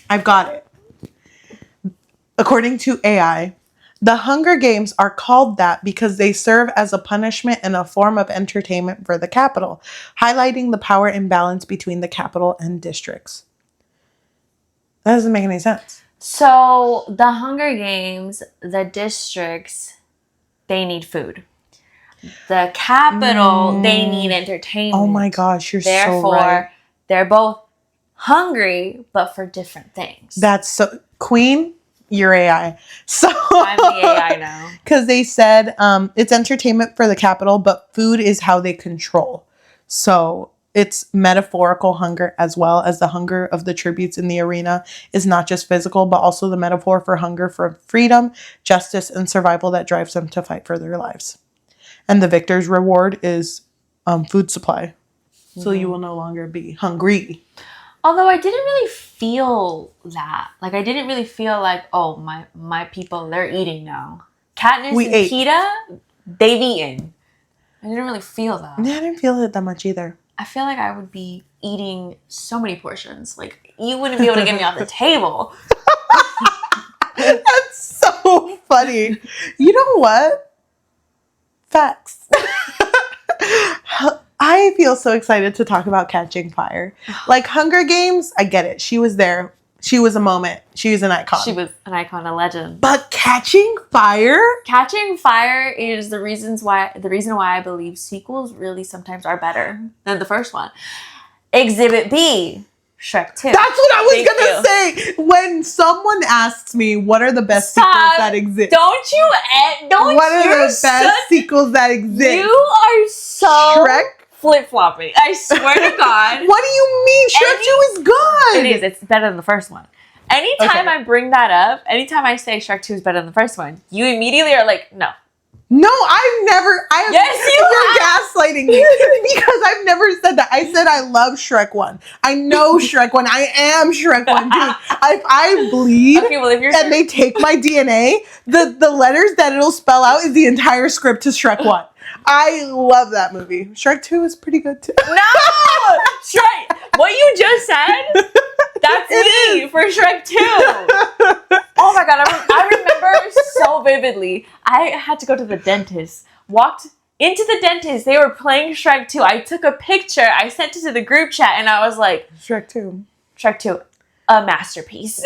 I've got it. According to AI, the Hunger Games are called that because they serve as a punishment and a form of entertainment for the capital, highlighting the power imbalance between the capital and districts. That doesn't make any sense. So, the Hunger Games, the districts, they need food. The capital, they need entertainment. Oh my gosh, you're Therefore, so right. they're both hungry, but for different things. That's so... Queen, you're AI. So I'm the AI now. Because they said it's entertainment for the capital, but food is how they control. So it's metaphorical hunger as well as the hunger of the tributes in the arena is not just physical, but also the metaphor for hunger for freedom, justice, and survival that drives them to fight for their lives. And the victor's reward is food supply. So you will no longer be hungry. Although I didn't really feel that. Like, I didn't really feel like, oh, my people, they're eating now. Katniss and Peeta, they've eaten. I didn't really feel that. Yeah, I didn't feel it that much either. I feel like I would be eating so many portions. Like, you wouldn't be able to get me off the table. That's so funny. You know what? Facts. I feel so excited to talk about Catching Fire. Like Hunger Games, I get it. She was there. She was a moment. She was an icon. She was an icon, a legend. But Catching Fire? Catching Fire is the reason why I believe sequels really sometimes are better than the first one. Exhibit B, Shrek 2. That's what I was going to say. When someone asks me what are the best sequels that exist. What are the best sequels that exist? You are so Shrek? Flip-flopping. I swear to God. What do you mean? Shrek 2 is good. It is. It's better than the first one. Anytime I bring that up, anytime I say Shrek 2 is better than the first one, you immediately are like, no. No, I've never. You're gaslighting me because I've never said that. I said I love Shrek 1. I know Shrek 1. I am Shrek 1 too. If I bleed and they take my DNA, the letters that it'll spell out is the entire script to Shrek 1. I love that movie. Shrek 2 is pretty good too. No! Shrek! What you just said, that's me for Shrek 2. Oh my God, I remember so vividly. I had to go to the dentist. Walked into the dentist. They were playing Shrek 2. I took a picture. I sent it to the group chat and I was like, Shrek 2. Shrek 2, a masterpiece.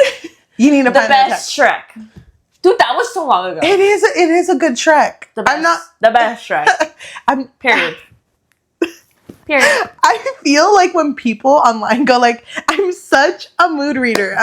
You need to find the best Shrek. Dude, that was so long ago. It is a good Shrek. The best Shrek. Period. I feel like when people online go like, I'm such a mood reader.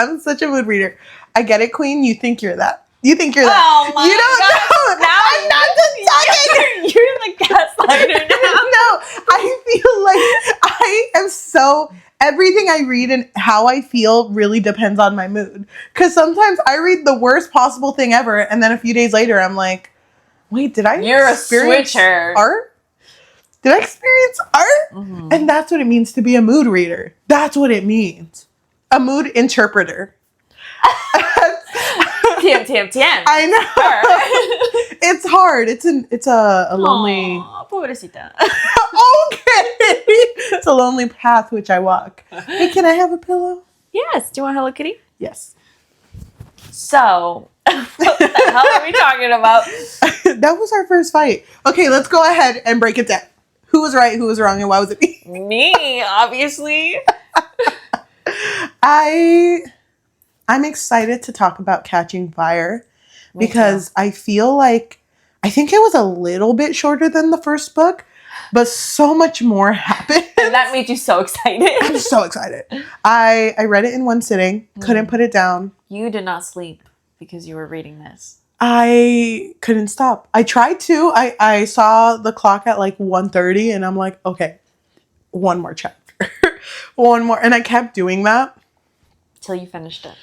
I get it, Queen. You think you're that. Oh my God. I'm not talking. You're the gaslighter now. No, I feel like I am so... Everything I read and how I feel really depends on my mood. Because sometimes I read the worst possible thing ever, and then a few days later, I'm like, wait, did I experience art? Did I experience art? Mm-hmm. And that's what it means to be a mood reader. That's what it means. A mood interpreter. TM. I know. It's hard. It's a lonely... Aww, pobrecita. Okay. It's a lonely path which I walk. Hey, can I have a pillow? Yes. Do you want Hello Kitty? Yes. So, what the hell are we talking about? That was our first fight. Okay, let's go ahead and break it down. Who was right, who was wrong, and why was it me? Me, obviously. I'm excited to talk about Catching Fire because I feel like, I think it was a little bit shorter than the first book, but so much more happened. And that made you so excited. I'm so excited. I read it in one sitting, couldn't put it down. You did not sleep because you were reading this. I couldn't stop. I tried to. I saw the clock at like 1:30 and I'm like, okay, one more chapter. One more. And I kept doing that. Till you finished it.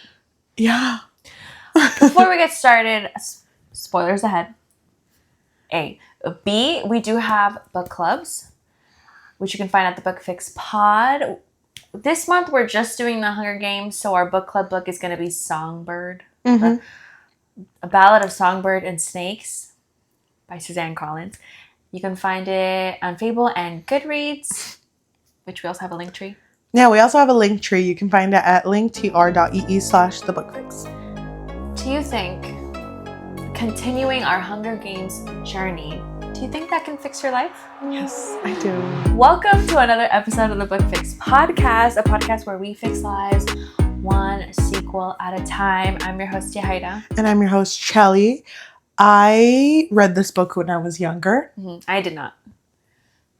Yeah. Before we get started, spoilers ahead. A. B, we do have book clubs, which you can find at the Book Fix Pod. This month, we're just doing the Hunger Games, so our book club book is going to be Songbird. Mm-hmm. A Ballad of Songbird and Snakes by Suzanne Collins. You can find it on Fable and Goodreads, which we also have a link tree. Yeah, we also have a link tree. You can find it at linktr.ee/thebookfix. Do you think continuing our Hunger Games journey, do you think that can fix your life? Yes, I do. Welcome to another episode of the Book Fix podcast, a podcast where we fix lives one sequel at a time. I'm your host, Yajaira. And I'm your host, Cheli. I read this book when I was younger. I did not.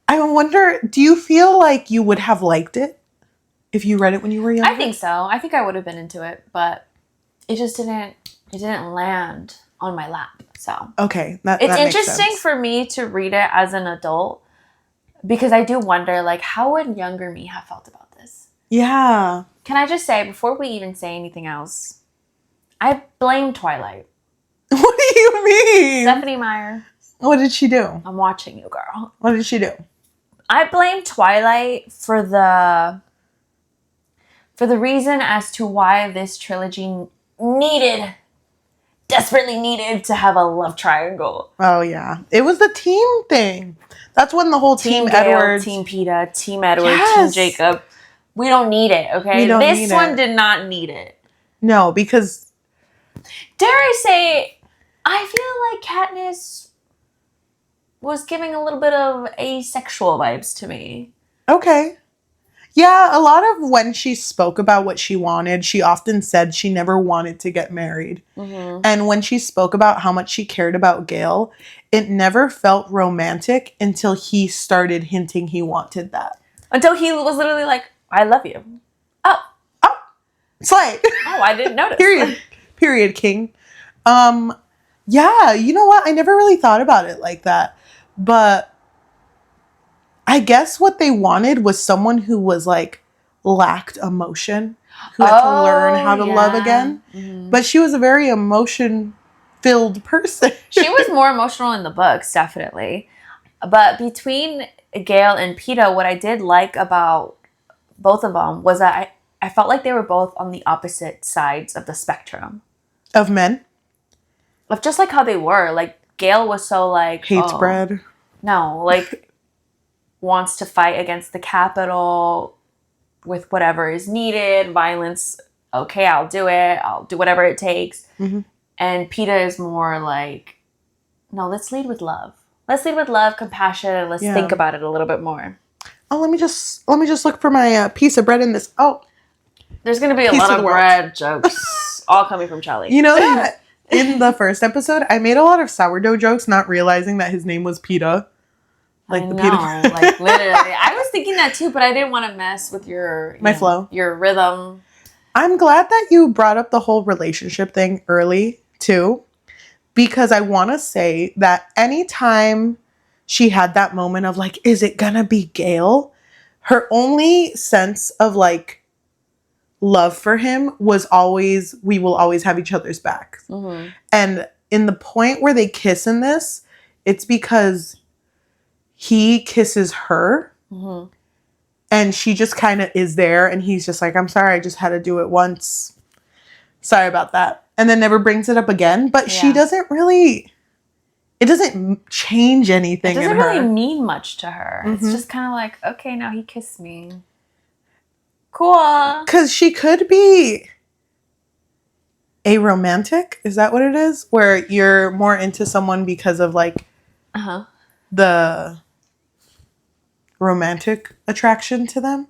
I wonder, do you feel like you would have liked it if you read it when you were younger? I think so. I think I would have been into it, but it just didn't land on my lap. So okay, it's interesting for me to read it as an adult because I do wonder, like, how would younger me have felt about this? Yeah. Can I just say, before we even say anything else, I blame Twilight. What do you mean? Stephenie Meyer. What did she do? I'm watching you, girl. What did she do? I blame Twilight for the reason as to why this trilogy desperately needed to have a love triangle. Oh, yeah. It was the team thing. That's when the whole Team Gale, Edward. Team Peeta, Team Edward, Team Jacob. We don't need it, okay? This one did not need it. No, because... Dare I say, I feel like Katniss was giving a little bit of asexual vibes to me. Okay. Yeah, a lot of when she spoke about what she wanted, she often said she never wanted to get married. Mm-hmm. And when she spoke about how much she cared about Gale, it never felt romantic until he started hinting he wanted that. Until he was literally like, I love you. Oh, slay. Oh, I didn't notice. Period, king. Yeah, you know what? I never really thought about it like that. But I guess what they wanted was someone who was like lacked emotion, who had to learn how to love again. Mm-hmm. But she was a very emotion-filled person. She was more emotional in the books, definitely. But between Gale and Peeta, what I did like about both of them was that I felt like they were both on the opposite sides of the spectrum. Of men? Of just like how they were. Like, Gale was so like... Hates bread. No, like... wants to fight against the Capitol with whatever is needed. Violence, okay, I'll do it. I'll do whatever it takes. Mm-hmm. And Peeta is more like, no, let's lead with love. Let's lead with love, compassion, and let's think about it a little bit more. Oh, let me just look for my piece of bread in this. Oh. There's going to be a lot of bread jokes all coming from Cheli. You know that in the first episode, I made a lot of sourdough jokes, not realizing that his name was Peeta. Like I know, like literally. I was thinking that too, but I didn't want to mess with your flow, your rhythm. I'm glad that you brought up the whole relationship thing early too, because I want to say that anytime she had that moment of like, is it gonna be Gale? Her only sense of like love for him was always, we will always have each other's backs. Mm-hmm. And in the point where they kiss in this, it's because he kisses her, mm-hmm. and she just kind of is there, and he's just like, I'm sorry, I just had to do it once. Sorry about that. And then never brings it up again. But she doesn't really... It doesn't change anything in her. It doesn't really mean much to her. Mm-hmm. It's just kind of like, okay, now he kissed me. Cool. Because she could be aromantic. Is that what it is? Where you're more into someone because of like... the romantic attraction to them.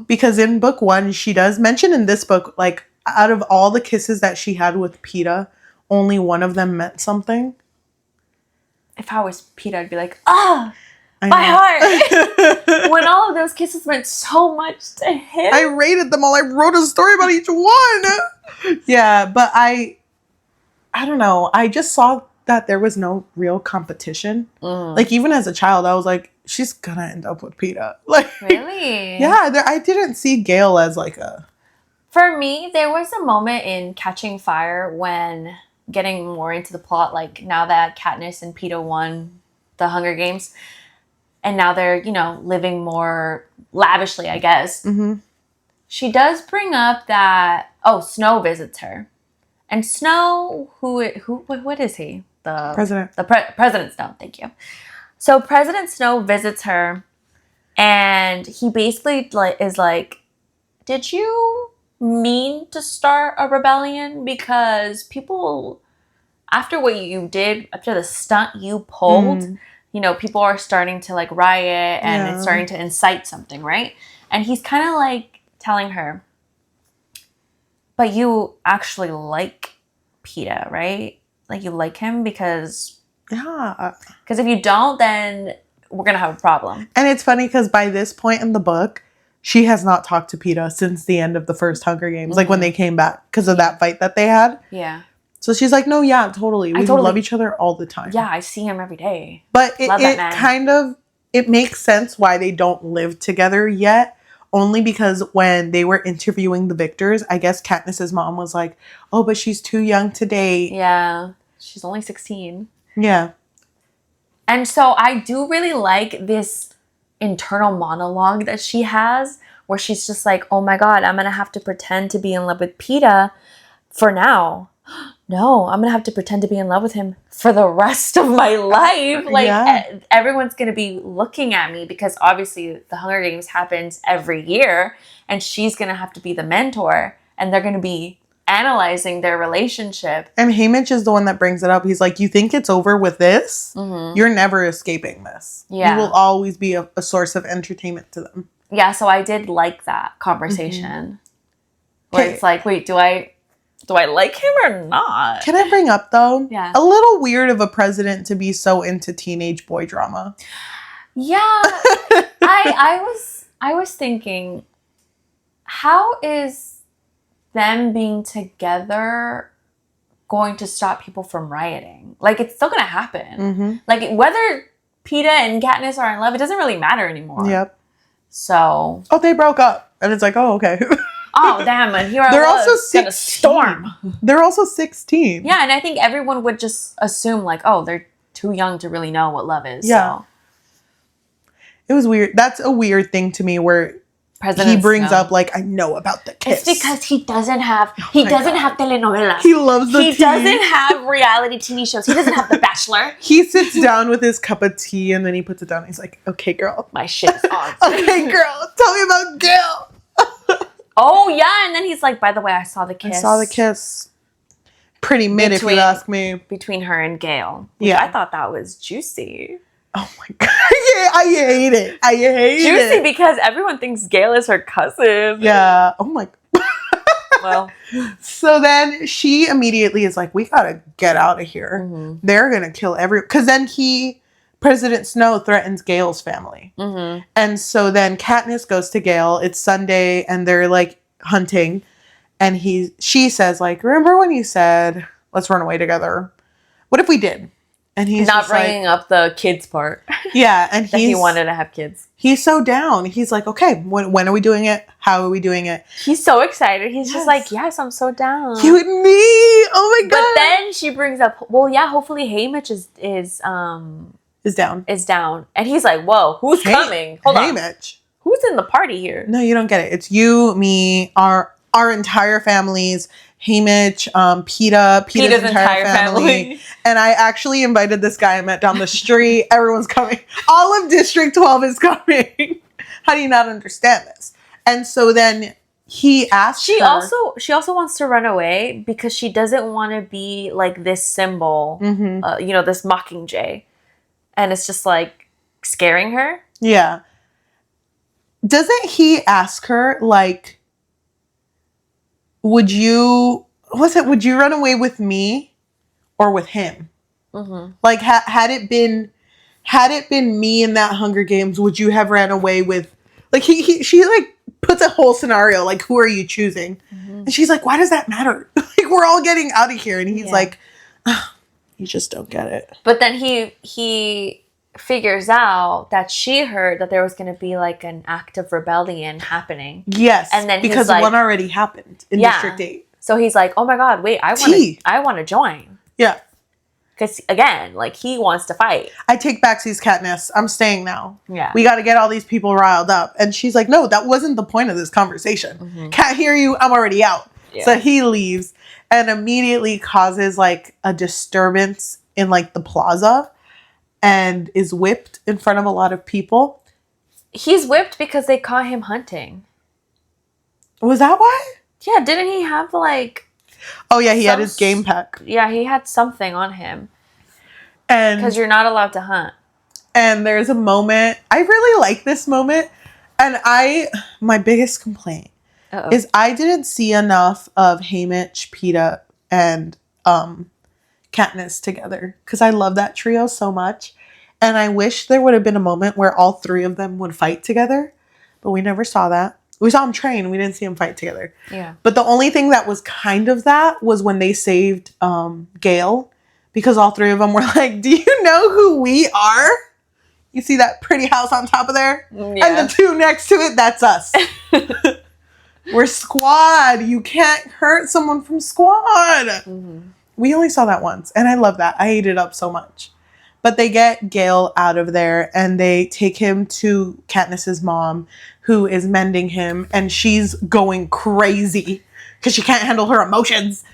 Because in book 1, she does mention in this book, like, out of all the kisses that she had with Peeta, only one of them meant something. If I was Peeta, I'd be like, my heart! When all of those kisses meant so much to him. I rated them all. I wrote a story about each one. Yeah, but I don't know. I just saw that there was no real competition. Like, even as a child, I was like, she's gonna end up with Peeta. Like, really? Yeah, I didn't see Gale as like a... For me, there was a moment in Catching Fire when getting more into the plot, like now that Katniss and Peeta won the Hunger Games, and now they're, living more lavishly, I guess. Mm-hmm. She does bring up that, Snow visits her. And Snow, what is he? The president. President Snow, thank you. So President Snow visits her, and he basically is like, did you mean to start a rebellion? Because people, after what you did, after the stunt you pulled, people are starting to like riot and it's starting to incite something, right? And he's kind of like telling her, but you actually like Peeta, right? Like you like him because if you don't, then we're going to have a problem. And it's funny because by this point in the book, she has not talked to Peeta since the end of the first Hunger Games, like when they came back because of that fight that they had. Yeah. So she's like, no, yeah, totally. We love each other all the time. Yeah, I see him every day. But it makes sense why they don't live together yet. Only because when they were interviewing the victors, I guess Katniss's mom was like, oh, but she's too young to date. Yeah. She's only 16. Yeah. And so I do really like this internal monologue that she has where she's just like, oh my God, I'm going to have to pretend to be in love with Peeta for now. No, I'm going to have to pretend to be in love with him for the rest of my life. Like, everyone's going to be looking at me because obviously the Hunger Games happens every year and she's going to have to be the mentor and they're going to be analyzing their relationship. And Haymitch is the one that brings it up. He's like, you think it's over with this? You're never escaping this. Yeah. You will always be a source of entertainment to them. Yeah, so I did like that conversation. Where it's like, wait, do I like him or not? Can I bring up, though? Yeah. A little weird of a president to be so into teenage boy drama. Yeah. I was thinking, how is them being together going to stop people from rioting? Like, it's still going to happen. Like, whether Peeta and Katniss are in love, it doesn't really matter anymore. Yep. So. Oh, they broke up. And it's like, oh, okay. Oh, damn. And here they're also 16. Storm. They're also 16. Yeah, and I think everyone would just assume, like, oh, they're too young to really know what love is. Yeah. So. It was weird. That's a weird thing to me where he brings up, like, I know about the kiss. It's because he doesn't have telenovelas. He loves the tea. He doesn't have reality TV shows. He doesn't have The Bachelor. He sits down with his cup of tea and then he puts it down. He's like, okay, girl. My shit's on. Okay, girl. Tell me about Gale. Oh, yeah. And then he's like, by the way, I saw the kiss. I saw the kiss. Pretty mid, if you ask me. Between her and Gale. Yeah. I thought that was juicy. Oh, my God. Yeah, I hate it. I hate it. Juicy because everyone thinks Gale is her cousin. Yeah. Oh, my God. Well. So then she immediately is like, we got to get out of here. They're going to kill everyone. Because then President Snow threatens Gale's family. And so then Katniss goes to Gale. It's Sunday and they're like hunting. And she says like, remember when you said, let's run away together? What if we did? And he's not bringing up the kids part. Yeah. And he wanted to have kids. He's so down. He's like, okay, when are we doing it? How are we doing it? He's so excited. He's just like, yes, I'm so down. You and me. Oh my God. But then she brings up, well, yeah, hopefully Haymitch is down. And he's like, whoa, who's coming? Hold on. Haymitch. Who's in the party here? No, you don't get it. It's you, me, our entire families, Haymitch, Peeta's entire family. And I actually invited this guy I met down the street. Everyone's coming. All of District 12 is coming. How do you not understand this? And so then he asked she also wants to run away because she doesn't want to be like this symbol, this Mockingjay. And it's just like scaring her. Yeah. Doesn't he ask her like, would you run away with me or with him? Like had it been me in that Hunger Games, would you have ran away with, like she like puts a whole scenario, like who are you choosing? And she's like, why does that matter? Like we're all getting out of here. And he's like, oh, you just don't get it. But then he figures out that she heard that there was going to be like an act of rebellion happening. Yes. And then because like, one already happened in District 8. So he's like, oh my God, wait, I want to join. Yeah. Because again, like he wants to fight. I take backsies, Katniss. I'm staying now. Yeah. We got to get all these people riled up. And she's like, no, that wasn't the point of this conversation. Can't hear you. I'm already out. Yeah. So he leaves and immediately causes like a disturbance in like the plaza and is whipped in front of a lot of people. He's whipped because they caught him hunting. Was that why? Yeah, didn't he have like... Oh, yeah, he had his game pack. Yeah, he had something on him. And because you're not allowed to hunt. And there's a moment, I really like this moment. And my biggest complaint is I didn't see enough of Haymitch, Peeta, and Katniss together. Because I love that trio so much. And I wish there would have been a moment where all three of them would fight together. But we never saw that. We saw them train. We didn't see them fight together. Yeah. But the only thing that was kind of that was when they saved Gale. Because all three of them were like, do you know who we are? You see that pretty house on top of there? Yeah. And the two next to it, that's us. We're squad. You can't hurt someone from squad. Mm-hmm. We only saw that once. And I love that. I ate it up so much. But they get Gale out of there and they take him to Katniss's mom, who is mending him. And she's going crazy because she can't handle her emotions.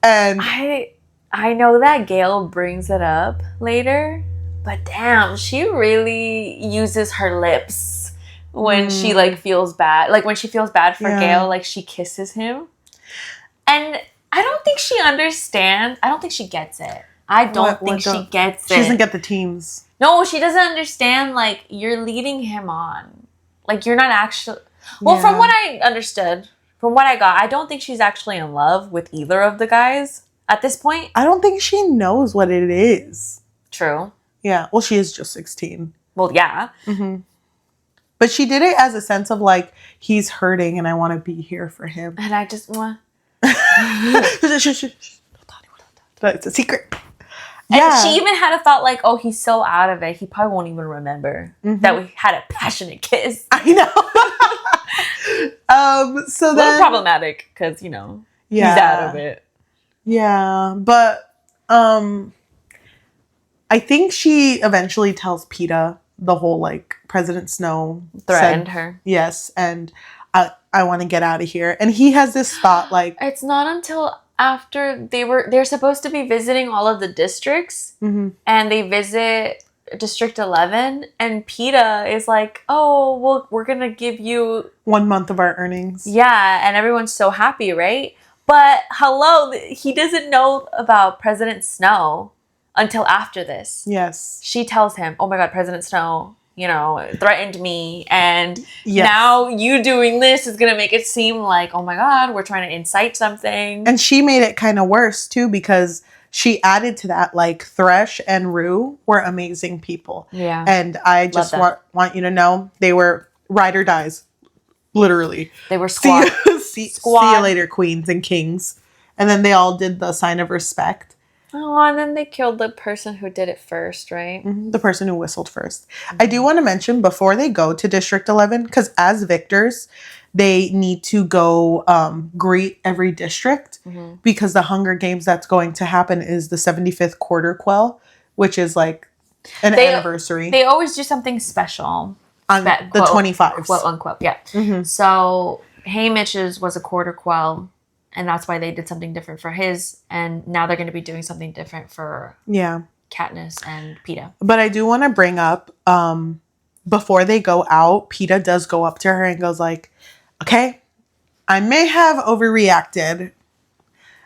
And I know that Gale brings it up later. But damn, she really uses her lips when she like feels bad. Like when she feels bad for Gale, like she kisses him. And I don't think she understands. I don't think she gets it. I don't think she gets it. She doesn't get the teams. No, she doesn't understand, like, you're leading him on. Like, you're not actually... Well, from what I understood, from what I got, I don't think she's actually in love with either of the guys at this point. I don't think she knows what it is. True. Yeah. Well, she is just 16. Well, yeah. Mm-hmm. But she did it as a sense of, like, he's hurting and I want to be here for him. And I just want... It's a secret. And she even had a thought like, oh, he's so out of it. He probably won't even remember that we had a passionate kiss. I know. So then... A little problematic because, you know, he's out of it. Yeah. But I think she eventually tells Peeta the whole, like, President Snow threatened her. Yes. And I want to get out of here. And he has this thought like... It's not until... after they're supposed to be visiting all of the districts and they visit District 11 and Peeta is like, oh, well, we're going to give you 1 month of our earnings. Yeah. And everyone's so happy, right? But hello, he doesn't know about President Snow until after this. Yes. She tells him, oh my God, President Snow, you know, threatened me. And now you doing this is going to make it seem like, oh my God, we're trying to incite something. And she made it kind of worse too, because she added to that, like, Thresh and Rue were amazing people. Yeah. And I just want you to know they were ride or dies. Literally. They were squad. See you later, queens and kings. And then they all did the sign of respect. Oh, and then they killed the person who did it first, right? Mm-hmm. The person who whistled first. Mm-hmm. I do want to mention before they go to District 11, because as victors, they need to go greet every district because the Hunger Games that's going to happen is the 75th Quarter Quell, which is like an anniversary. They always do something special. On the 25th. Quote, unquote, yeah. Mm-hmm. So Haymitch's was a Quarter Quell. And that's why they did something different for his. And now they're going to be doing something different for Katniss and Peeta. But I do want to bring up, before they go out, Peeta does go up to her and goes like, okay, I may have overreacted.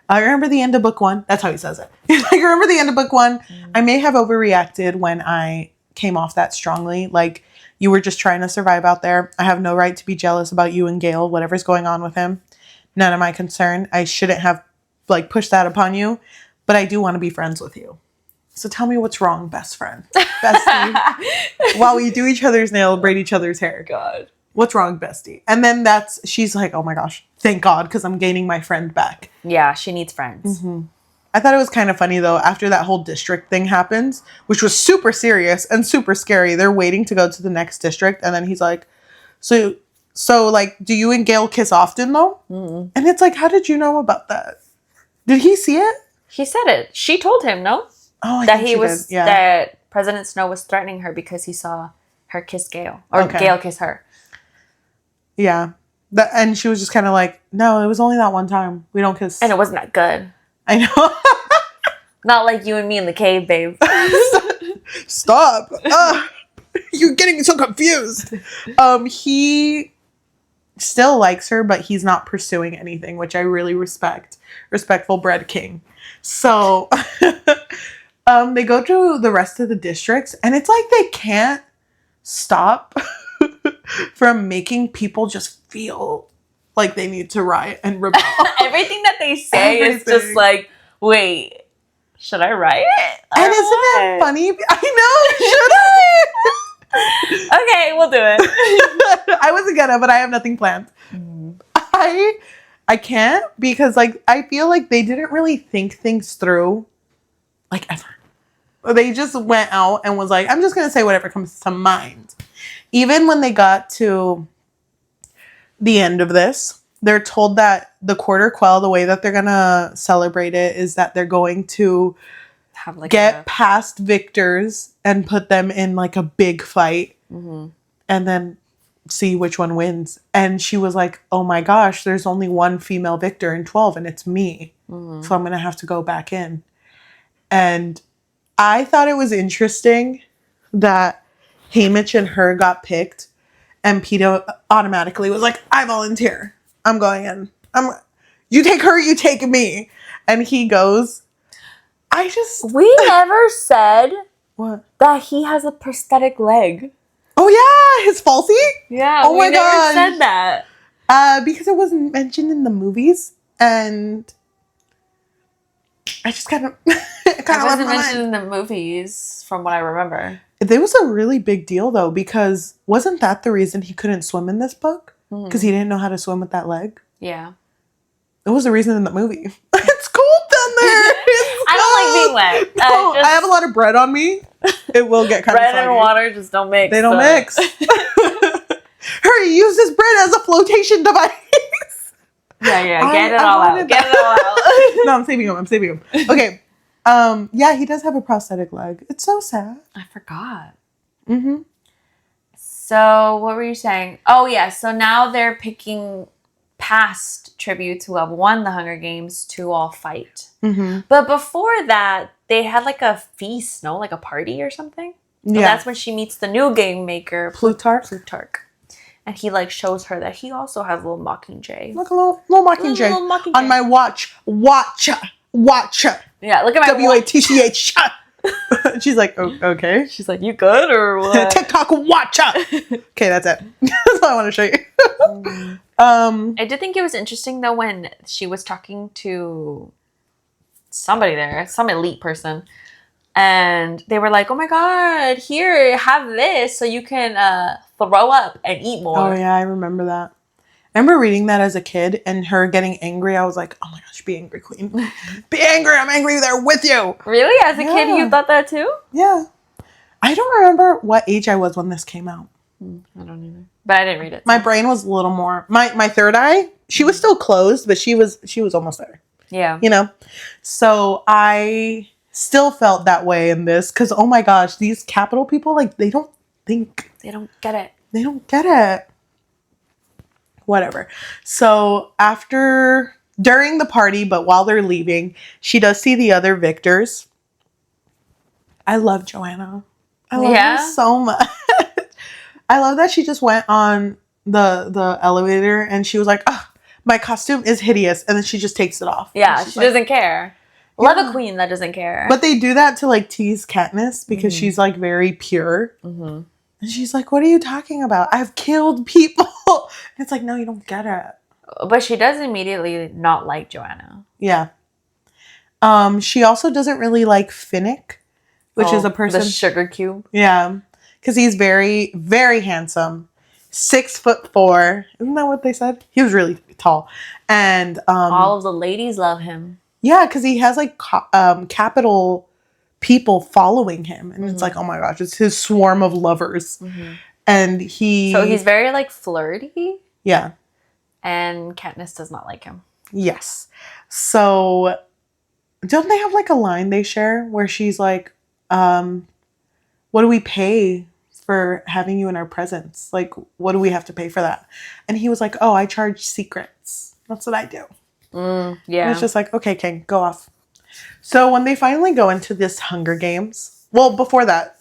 I remember the end of book 1. That's how he says it. Like, remember the end of book 1? I may have overreacted when I came off that strongly. Like, you were just trying to survive out there. I have no right to be jealous about you and Gale, whatever's going on with him. None of my concern. I shouldn't have, like, pushed that upon you, but I do want to be friends with you. So tell me what's wrong, best friend. Bestie. While we do each other's nail, braid each other's hair. God. What's wrong, bestie? And then she's like, oh my gosh, thank God, because I'm gaining my friend back. Yeah, she needs friends. Mm-hmm. I thought it was kind of funny, though, after that whole district thing happens, which was super serious and super scary. They're waiting to go to the next district, and then he's like, So, like, do you and Gale kiss often, though? Mm-hmm. And it's like, how did you know about that? Did he see it? He said it. She told him, no? Oh, I think she did. Yeah. That President Snow was threatening her because he saw her kiss Gale. Or Gale kiss her. Yeah. And she was just kind of like, no, it was only that one time. We don't kiss. And it wasn't that good. I know. Not like you and me in the cave, babe. Stop. You're getting me so confused. still likes her, but he's not pursuing anything, which I really respect. Respectful bred king. So they go to the rest of the districts, and it's like they can't stop from making people just feel like they need to riot and rebel. Everything that they say is just like, wait, should I riot? And isn't it funny? I know, should I? Okay, we'll do it. I wasn't gonna, but I have nothing planned. I can't, because like I feel like they didn't really think things through, like, ever. They just went out and was like, I'm just gonna say whatever comes to mind. Even when they got to the end of this, they're told that the quarter quell, the way that they're gonna celebrate it is that they're going to Have like get past victors and put them in like a big fight, and then see which one wins. And she was like, oh my gosh, there's only one female victor in 12 and it's me. So I'm gonna have to go back in. And I thought it was interesting that Haymitch and her got picked, and Peeta automatically was like, I volunteer. I'm going in. You take her, you take me. And he goes. We never said What? that he has a prosthetic leg. Oh yeah, his falsie? Yeah, Oh we my never gosh. said that. Because it wasn't mentioned in the movies, and I just kind of It wasn't mentioned in the movies, from what I remember. There was a really big deal though, because wasn't that the reason he couldn't swim in this book? Because he didn't know how to swim with that leg. Yeah. It was the reason in the movie. It's cold down there. I don't like being wet. No, I have a lot of bread on me. It will get kind of bread soggy. and water just don't mix. They don't mix. Hurry, use this bread as a flotation device. Yeah. Get it all out. Get it all out. No, I'm saving him. Okay. Yeah, he does have a prosthetic leg. It's so sad. I forgot. Mm-hmm. So what were you saying? Oh yeah. So now they're picking past tributes who have won the Hunger Games to all fight. Mm-hmm. But before that, they had like a feast, no? Like a party or something? So Yeah. that's when she meets the new game maker, Plutarch. And he like shows her that he also has a little Mockingjay. Look, a little Mockingjay. Little Mockingjay. On my watch. Yeah, look at my WATCH. She's like, oh, okay. She's like, you good or what? TikTok watcha. Okay, that's it. That's all I want to show you. I did think it was interesting though when she was talking to somebody there, some elite person, and they were like, oh my god, here, have this so you can throw up and eat more. Oh yeah, I remember that. I remember reading that as a kid and her getting angry. I was like, oh my gosh, be angry, queen. Be angry. I'm angry there with you. Really? As a kid, you thought that too? Yeah. I don't remember what age I was when this came out. I don't either. But I didn't read it. My brain was a little more... My third eye, she was still closed, but she was almost there. Yeah. You know? So I still felt that way in this because, oh my gosh, these capital people, like, they don't think. They don't get it. They don't get it. Whatever. So during the party, but while they're leaving, she does see the other victors. I love Joanna. I love her so much. I love that she just went on the elevator and she was like, oh, my costume is hideous. And then she just takes it off. Yeah, she doesn't care. Love a queen that doesn't care. But they do that to like tease Katniss because she's like very pure. Mm-hmm. And she's like, what are you talking about? I've killed people. And it's like, no, you don't get it. But she does immediately not like Joanna. Yeah. She also doesn't really like Finnick, which is a person. The sugar cube. Yeah. Because he's very, very handsome. 6'4". Isn't that what they said? He was really tall. And all of the ladies love him. Yeah, because he has like capital people following him. And it's like, oh my gosh, it's his swarm of lovers. Mm-hmm. And so he's very like flirty. Yeah. And Katniss does not like him. Yes. So don't they have like a line they share where she's like, what do we pay for having you in our presence? Like, what do we have to pay for that? And he was like, oh, I charge secrets. That's what I do. Yeah. And it's just like, okay, King, go off. So when they finally go into this Hunger Games, well, before that,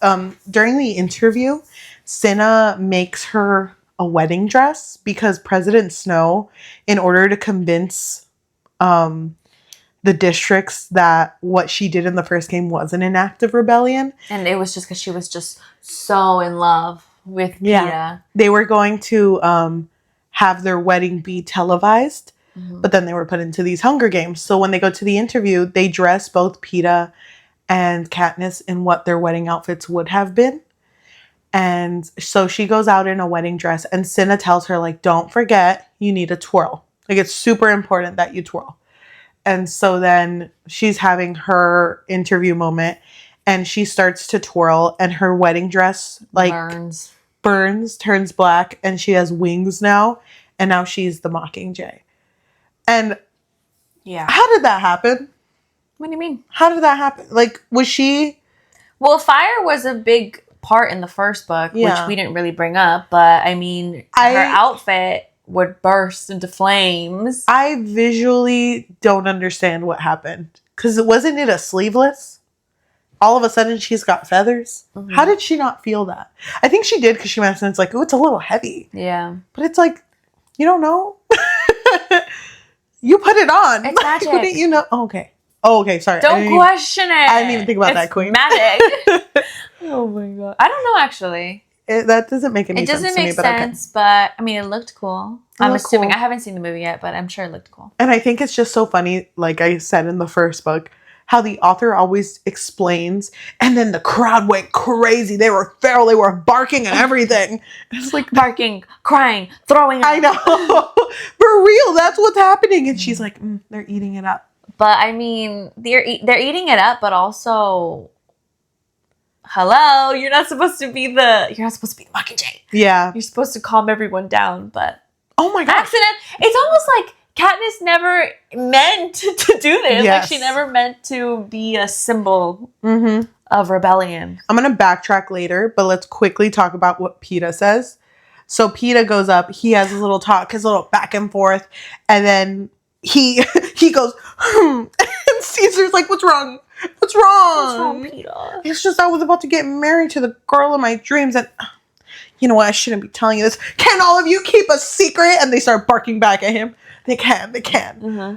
during the interview, Cinna makes her a wedding dress because President Snow, in order to convince the districts that what she did in the first game wasn't an act of rebellion. And it was just because she was just so in love with Peeta. Yeah. They were going to have their wedding be televised, but then they were put into these Hunger Games. So when they go to the interview, they dress both Peeta and Katniss in what their wedding outfits would have been. And so she goes out in a wedding dress, and Cinna tells her, like, don't forget, you need a twirl. Like, it's super important that you twirl. And so then she's having her interview moment, and she starts to twirl, and her wedding dress, like, burns, turns black, and she has wings now, and now she's the Mockingjay. And how did that happen? What do you mean? How did that happen? Like, was she... Well, fire was a big part in the first book, which we didn't really bring up, but I mean, her outfit would burst into flames. I visually don't understand what happened. Because wasn't it a sleeveless? All of a sudden, she's got feathers. Mm-hmm. How did she not feel that? I think she did because she mentioned it's like, oh, it's a little heavy. Yeah. But it's like, you don't know? You put it on. It's magic. Wouldn't you know? Oh, okay. Oh, okay. Sorry. Don't question it. I didn't even think about that, Queen. Magic. Oh my god. I don't know, actually. That doesn't make any sense to me. It doesn't make sense, but I mean, it looked cool. I'm assuming. Cool. I haven't seen the movie yet, but I'm sure it looked cool. And I think it's just so funny, like I said in the first book, how the author always explains, and then the crowd went crazy. They were feral. They were barking and everything. It's like barking, crying, throwing up. I know. For real, that's what's happening. And she's like, they're eating it up. But I mean, they're eating it up, but also, hello, you're not supposed to be the Mockingjay. Yeah. You're supposed to calm everyone down, but oh my god. It's almost like Katniss never meant to do this. Yes. Like, she never meant to be a symbol of rebellion. I'm going to backtrack later, but let's quickly talk about what Peeta says. So Peeta goes up. He has his little talk, his little back and forth. And then he goes, And Caesar's like, what's wrong? What's wrong, Peeta? It's just I was about to get married to the girl of my dreams. And you know what? I shouldn't be telling you this. Can all of you keep a secret? And they start barking back at him. They can. Mm-hmm.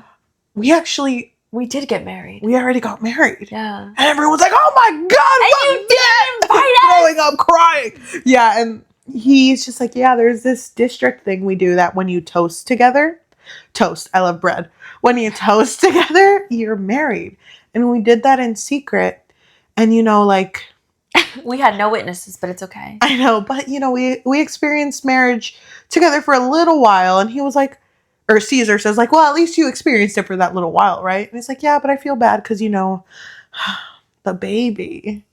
We did get married. We already got married. Yeah. And everyone's like, oh my God. And you didn't invite us. Growing up crying. Yeah. And he's just like, yeah, there's this district thing we do that when you toast together. Toast. I love bread. When you toast together, you're married. And we did that in secret. And, you know, like... we had no witnesses, but it's okay. I know. But, you know, we experienced marriage together for a little while. And he was like... Or Caesar says, like, well, at least you experienced it for that little while, right? And he's like, yeah, but I feel bad because, you know, the baby.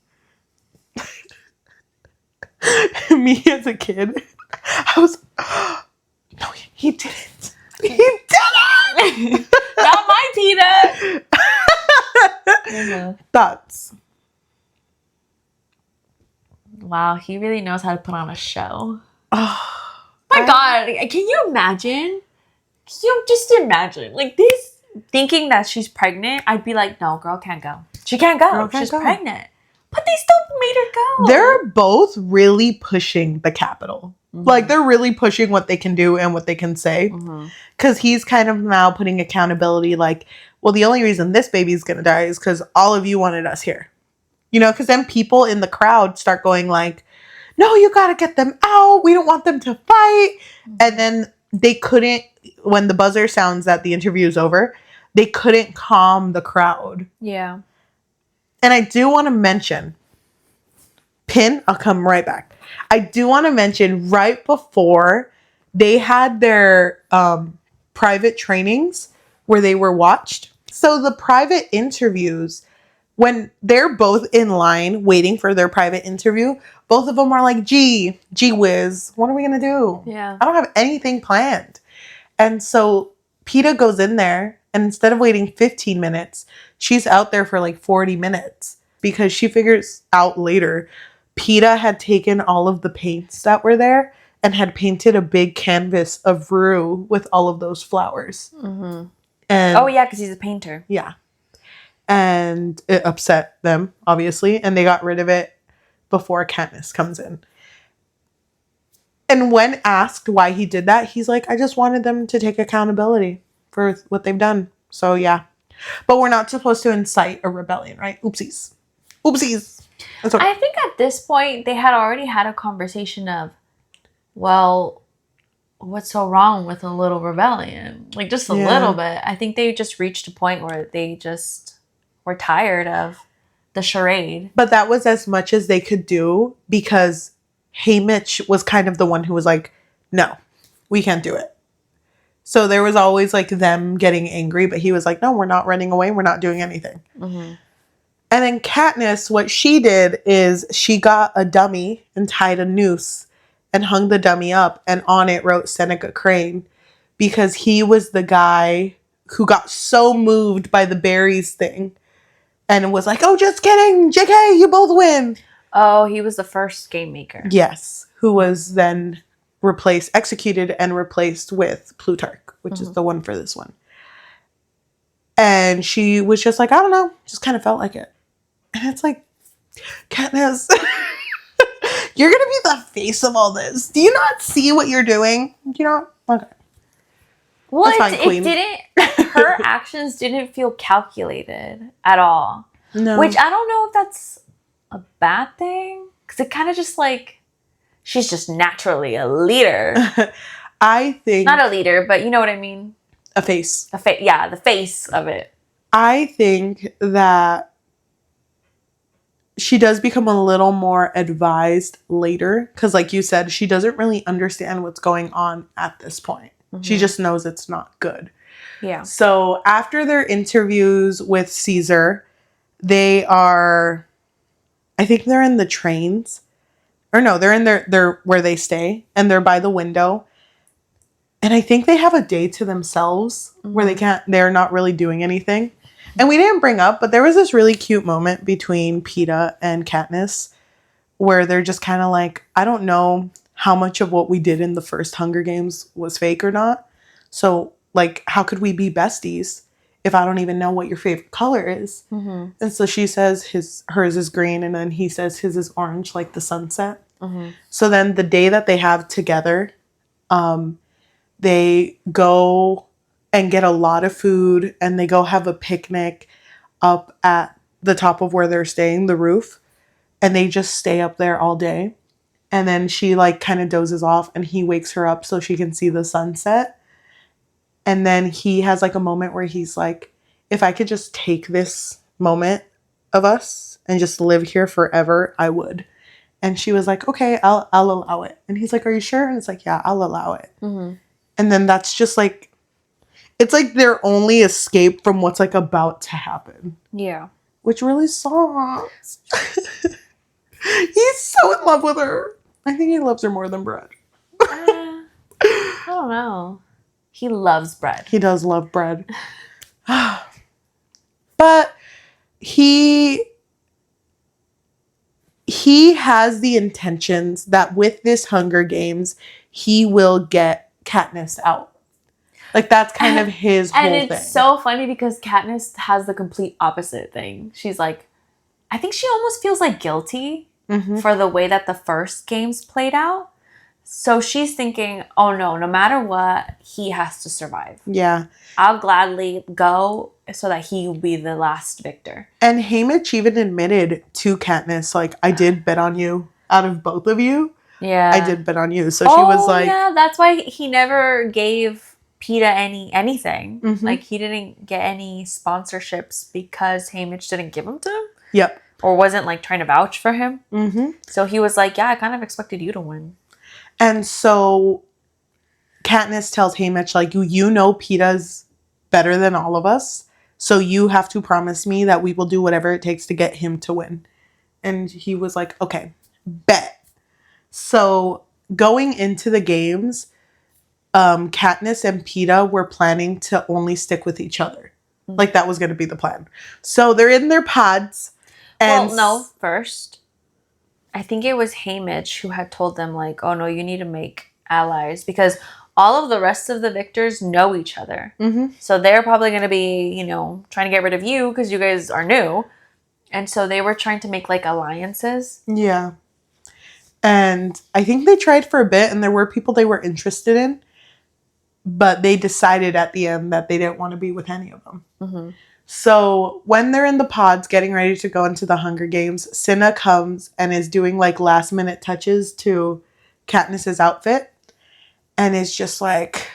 Me as a kid, I was, no, he didn't. He didn't! Not my Peeta! Thoughts? Wow, he really knows how to put on a show. Oh, my God, can you imagine? You just imagine, like, this, thinking that she's pregnant, I'd be like, no, girl can't go. She can't go. She's pregnant. But they still made her go. They're both really pushing the Capitol. Mm-hmm. Like, they're really pushing what they can do and what they can say. Because he's kind of now putting accountability, like, well, the only reason this baby's going to die is because all of you wanted us here. You know, because then people in the crowd start going like, no, you got to get them out. We don't want them to fight. And then they couldn't, when the buzzer sounds that the interview is over, they couldn't calm the crowd. Yeah. And I do want to mention, I'll come right back. I do want to mention right before they had their private trainings where they were watched. So the private interviews, when they're both in line waiting for their private interview, both of them are like, gee whiz, what are we going to do? Yeah. I don't have anything planned. And so Peeta goes in there, and instead of waiting 15 minutes, she's out there for like 40 minutes because she figures out later Peeta had taken all of the paints that were there and had painted a big canvas of Rue with all of those flowers. Mm-hmm. And oh, yeah, because he's a painter. Yeah. And it upset them, obviously, and they got rid of it before Katniss comes in. And when asked why he did that, he's like, I just wanted them to take accountability for what they've done. So, yeah. But we're not supposed to incite a rebellion, right? Oopsies. Oopsies. That's okay. I think at this point, they had already had a conversation of, well, what's so wrong with a little rebellion? Like, just a little bit. I think they just reached a point where they just were tired of the charade. But that was as much as they could do because Haymitch was kind of the one who was like, no, we can't do it. So there was always like them getting angry, but he was like, no, we're not running away. We're not doing anything. Mm-hmm. And then Katniss, what she did is she got a dummy and tied a noose and hung the dummy up, and on it wrote Seneca Crane because he was the guy who got so moved by the berries thing and was like, oh, just kidding. JK, you both win. Oh, he was the first game maker. Yes, who was then executed and replaced with Plutarch, which is the one for this one. And she was just like, I don't know, just kind of felt like it. And it's like, Katniss, you're going to be the face of all this. Do you not see what you're doing? You know? Okay. Well, it didn't, her actions didn't feel calculated at all. No. Which I don't know if that's a bad thing. Because it kind of just like, she's just naturally a leader. I think... Not a leader, but you know what I mean? A face. Yeah, the face of it. I think that she does become a little more advised later. Because like you said, she doesn't really understand what's going on at this point. Mm-hmm. She just knows it's not good. Yeah. So after their interviews with Caesar, they are... I think they're in the trains. Or no, they're in their where they stay. And they're by the window. And I think they have a day to themselves where they're not really doing anything. And we didn't bring up, but there was this really cute moment between Peeta and Katniss where they're just kind of like, I don't know how much of what we did in the first Hunger Games was fake or not. So, like, how could we be besties if I don't even know what your favorite color is? Mm-hmm. And so she says hers is green, and then he says his is orange, like the sunset. Mm-hmm. So then the day that they have together, they go and get a lot of food, and they go have a picnic up at the top of where they're staying, the roof. And they just stay up there all day. And then she like kind of dozes off, and he wakes her up so she can see the sunset. And then he has like a moment where he's like, if I could just take this moment of us and just live here forever, I would. And she was like, okay, I'll allow it. And he's like, are you sure? And it's like, yeah, I'll allow it. Mm-hmm. And then that's just like, it's like their only escape from what's like about to happen. Yeah. Which really sucks. He's so in love with her. I think he loves her more than bread. I don't know. He loves bread. He does love bread. But he has the intentions that with this Hunger Games, he will get Katniss out. Like, that's kind of his whole thing. And it's so funny because Katniss has the complete opposite thing. She's like, I think she almost feels like guilty for the way that the first games played out. So she's thinking, oh no matter what, he has to survive. Yeah. I'll gladly go so that he will be the last victor. And Haymitch even admitted to Katniss, like, I did bet on you out of both of you. Yeah. I did bet on you. So she was like... yeah, that's why he never gave Peeta anything. Mm-hmm. Like, he didn't get any sponsorships because Haymitch didn't give them to him. Yep. Or wasn't, like, trying to vouch for him. Mm-hmm. So he was like, yeah, I kind of expected you to win. And so Katniss tells Haymitch, like, you know Peeta's better than all of us. So you have to promise me that we will do whatever it takes to get him to win. And he was like, okay, bet. So going into the games, Katniss and Peeta were planning to only stick with each other. Mm-hmm. Like, that was going to be the plan. So they're in their pods. And first, I think it was Haymitch who had told them, like, oh no, you need to make allies because all of the rest of the victors know each other. Mm-hmm. So they're probably going to be, trying to get rid of you because you guys are new. And so they were trying to make, like, alliances. Yeah. And I think they tried for a bit, and there were people they were interested in, but they decided at the end that they didn't want to be with any of them. Mm-hmm. So when they're in the pods getting ready to go into the Hunger Games, Cinna comes and is doing like last minute touches to Katniss's outfit, and is just like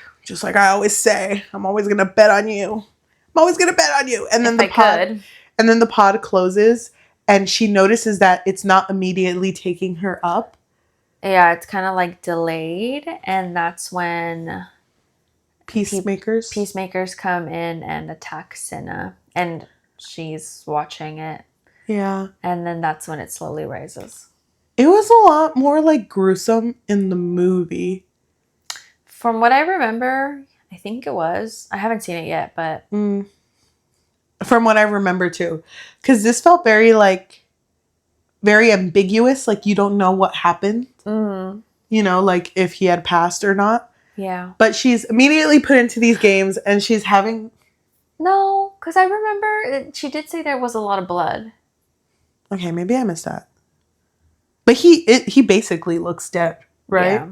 I always say, I'm always gonna bet on you. I'm always gonna bet on you. And then the pod closes, and she notices that it's not immediately taking her up. Yeah, it's kind of like delayed, and that's when peacemakers come in and attack Cinna, and she's watching it. Yeah. And then that's when it slowly rises. It was a lot more like gruesome in the movie. From what I remember, I think it was. I haven't seen it yet, but From what I remember too, because this felt very ambiguous. Like you don't know what happened. Mm-hmm. You know, like if he had passed or not. Yeah. But she's immediately put into these games, and she's having... No, because I remember she did say there was a lot of blood. Okay, maybe I missed that. But he basically looks dead, right? Yeah.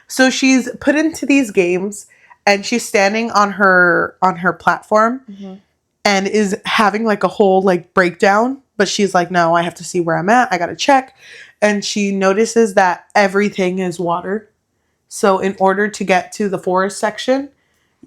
So she's put into these games, and she's standing on her platform, and is having like a whole like breakdown. But she's like, no, I have to see where I'm at. I gotta check. And she notices that everything is water. So in order to get to the forest section,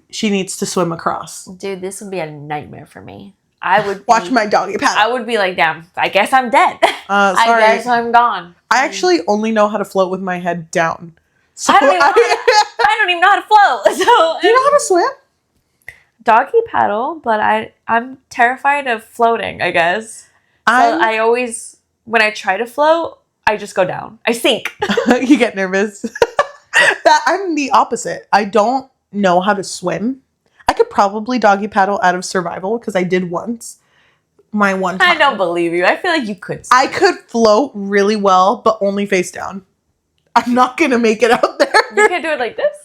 she needs to swim across. Dude, this would be a nightmare for me. I would watch my doggy paddle. I would be like, damn, I guess I'm dead. Sorry. I guess I'm gone. I actually only know how to float with my head down. So I don't even know how to float. So do you know how to swim? Doggy paddle, but I'm terrified of floating, I guess. I always, when I try to float, I just go down. I sink. You get nervous. I'm the opposite. I don't know how to swim. I could probably doggy paddle out of survival because I did once. My one time. I don't believe you. I feel like you could swim. I could float really well, but only face down. I'm not going to make it out there. You can't do it like this?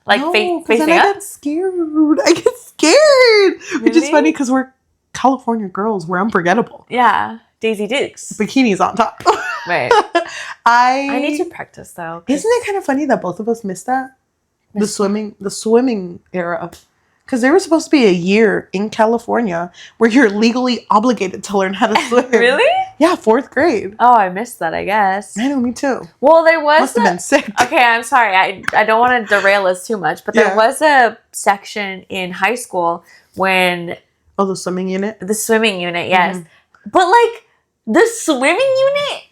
Like no, facing then up? I get scared. I get scared. Really? Which is funny because we're California girls. We're unforgettable. Yeah. Daisy Dukes. Bikinis on top. Right. I need to practice though. Isn't it kind of funny that both of us missed that? The swimming era. Because there was supposed to be a year in California where you're legally obligated to learn how to swim. Really? Yeah, 4th grade. Oh, I missed that, I guess. I know, me too. Well, there was... Must have been sick. Okay, I'm sorry. I don't want to derail us too much, but there was a section in high school when... Oh, the swimming unit? The swimming unit, yes. Mm-hmm. But, like, the swimming unit...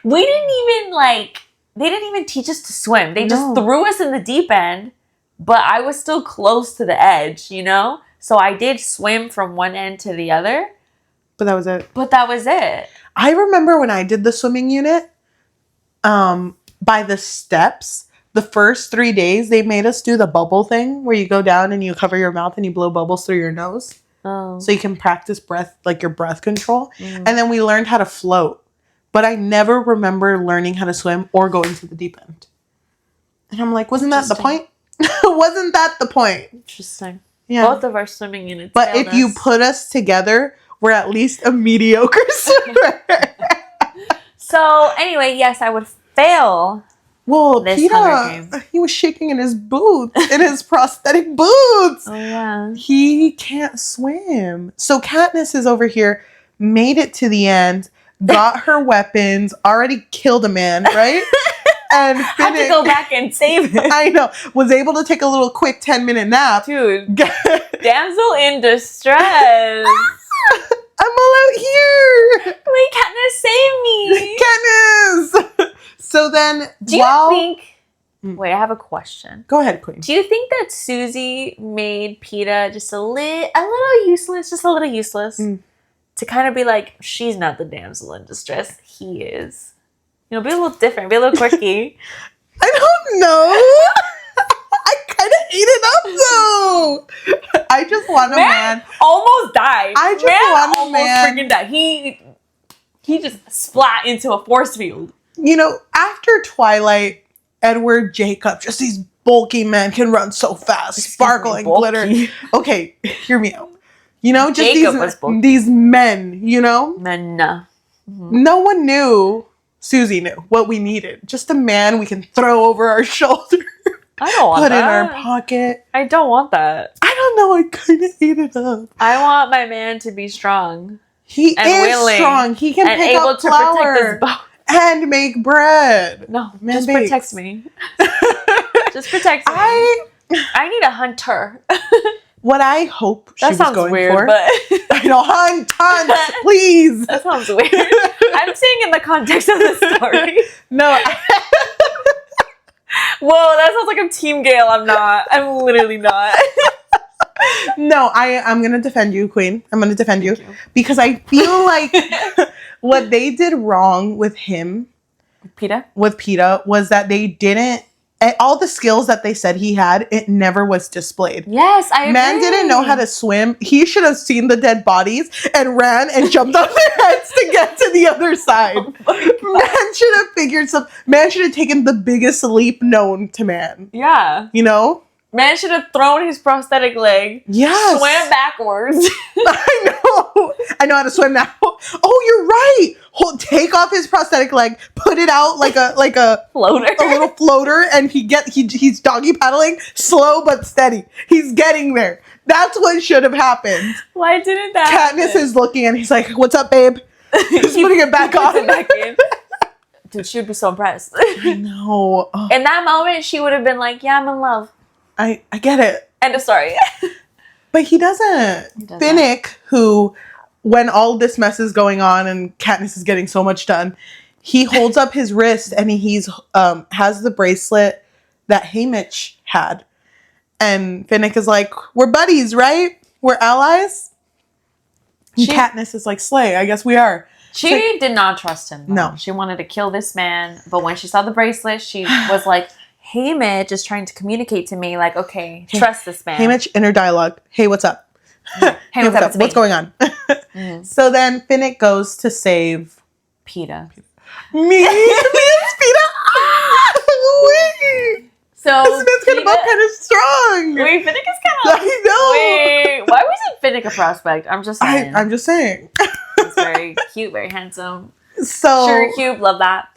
We didn't even, like... They didn't even teach us to swim. They just threw us in the deep end. But I was still close to the edge, you know? So I did swim from one end to the other. But that was it. I remember when I did the swimming unit, by the steps, the first 3 days, they made us do the bubble thing where you go down and you cover your mouth and you blow bubbles through your nose. Oh. So you can practice breath, like your breath control. Mm. And then we learned how to float. But I never remember learning how to swim or going to the deep end. And I'm like, wasn't that the point? Wasn't that the point? Interesting. Yeah. Both of our swimming units. But if you put us together, we're at least a mediocre swimmer. So anyway, yes, I would fail. Well, Peeta, he was shaking in his boots, in his prosthetic boots. Oh yeah. He can't swim. So Katniss is over here, made it to the end, got her weapons, already killed a man, right? And had to go back and save him. I know. Was able to take a little quick 10-minute nap. Dude. Damsel in distress. I'm all out here. Wait, Katniss, save me. Katniss. So then, do you think... Wait, I have a question. Go ahead, Queen. Do you think that Susie made Peeta just a little useless, to kind of be like, she's not the damsel in distress, he is? You know, be a little different, be a little quirky. I don't know. I kind of ate it up though. I just want a man. Almost died. I just want a man. Freaking died. He just splat into a force field. You know, after Twilight, Edward, Jacob, just these bulky men can run so fast, sparkling glitter. Okay, hear me out. You know, just these men. You know, men. Mm-hmm. No one knew Susie knew what we needed. Just a man we can throw over our shoulder. I don't want put that. in our pocket. I don't want that. I don't know. I kind of ate it up. I want my man to be strong. He and is willing strong. He can and pick able up to flour protect his bone. and make bread. No, Man just bakes. protect me. Just protect me. I need a hunter. What I hope she was going weird, for. But I know, hunt, please. That sounds weird. I'm saying in the context of the story. No. Whoa, that sounds like I'm Team Gale. I'm not. I'm literally not. No, I'm going to defend you, Queen. I'm going to defend you. Because I feel like what they did wrong with him, with Peeta, was that they didn't, all the skills that they said he had, it never was displayed. Yes, I agree. Man didn't know how to swim. He should have seen the dead bodies and ran and jumped on their heads to get to the other side. Oh, man should have figured man should have taken the biggest leap known to man. Yeah. You know? Man should have thrown his prosthetic leg. Yes. Swam backwards. I know. I know how to swim now. Oh, you're right. Take off his prosthetic leg, put it out like a floater, a little floater, and he's doggy paddling, slow but steady. He's getting there. That's what should have happened. Why didn't that? Katniss is looking and he's like, "What's up, babe?" He's putting it back on. It back in. Dude, she would be so impressed. I know. Oh. In that moment, she would have been like, "Yeah, I'm in love." I get it. End of story. But he doesn't. Finnick, who, when all this mess is going on and Katniss is getting so much done, he holds up his wrist and he's has the bracelet that Haymitch had. And Finnick is like, "We're buddies, right? We're allies?" And Katniss is like, "Slay, I guess we are." She did not trust him. Though. No. She wanted to kill this man. But when she saw the bracelet, she was like, Haymitch is trying to communicate to me, like, okay, trust this man. Haymitch, inner dialogue. Hey, what's up? Hey, what's up? What's going on? So then Finnick goes to save Peeta. Me and Peeta. So this man's kind of strong. Wait, Finnick is kind of. I know. Wait, why wasn't Finnick a prospect? I'm just saying. I'm just saying. He's very cute, very handsome. So Sugar cube, love that.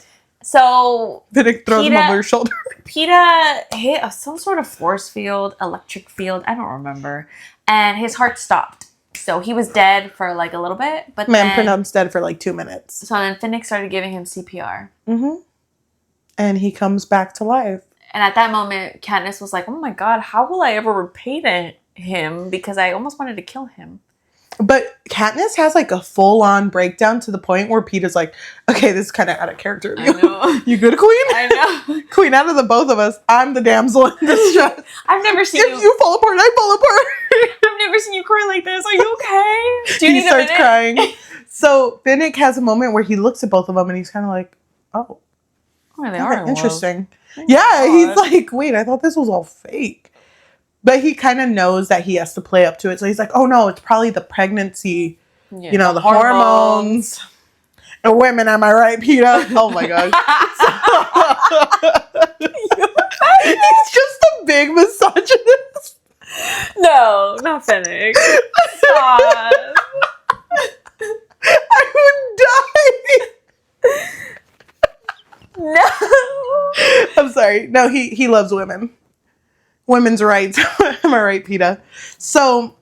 So Finnick throws him over her shoulder. Peeta hit some sort of force field, electric field, I don't remember. And his heart stopped. So he was dead for like a little bit. But man pronounced dead for like 2 minutes. So then Finnick started giving him CPR. Mm-hmm. And he comes back to life. And at that moment, Katniss was like, oh my god, how will I ever repay him? Because I almost wanted to kill him. But Katniss has like a full-on breakdown to the point where Peeta's like, okay, this is kind of out of character. I know. You good, Queen? I know. Queen, out of the both of us, I'm the damsel in distress. I've never seen if you fall apart, I fall apart. I've never seen you cry like this. Are you okay? Do you he need starts a minute? crying. So Finnick has a moment where he looks at both of them and he's kind of like, oh. Oh, they are interesting. Yeah, he's like, wait, I thought this was all fake. But he kind of knows that he has to play up to it. So he's like, oh no, it's probably the pregnancy, you know, the hormones. And women, am I right, Peeta? Oh my gosh. He's just a big misogynist. No, not Finnick. Stop. I would die. No. I'm sorry. No, he loves women. Women's rights. Am I right, Peeta? So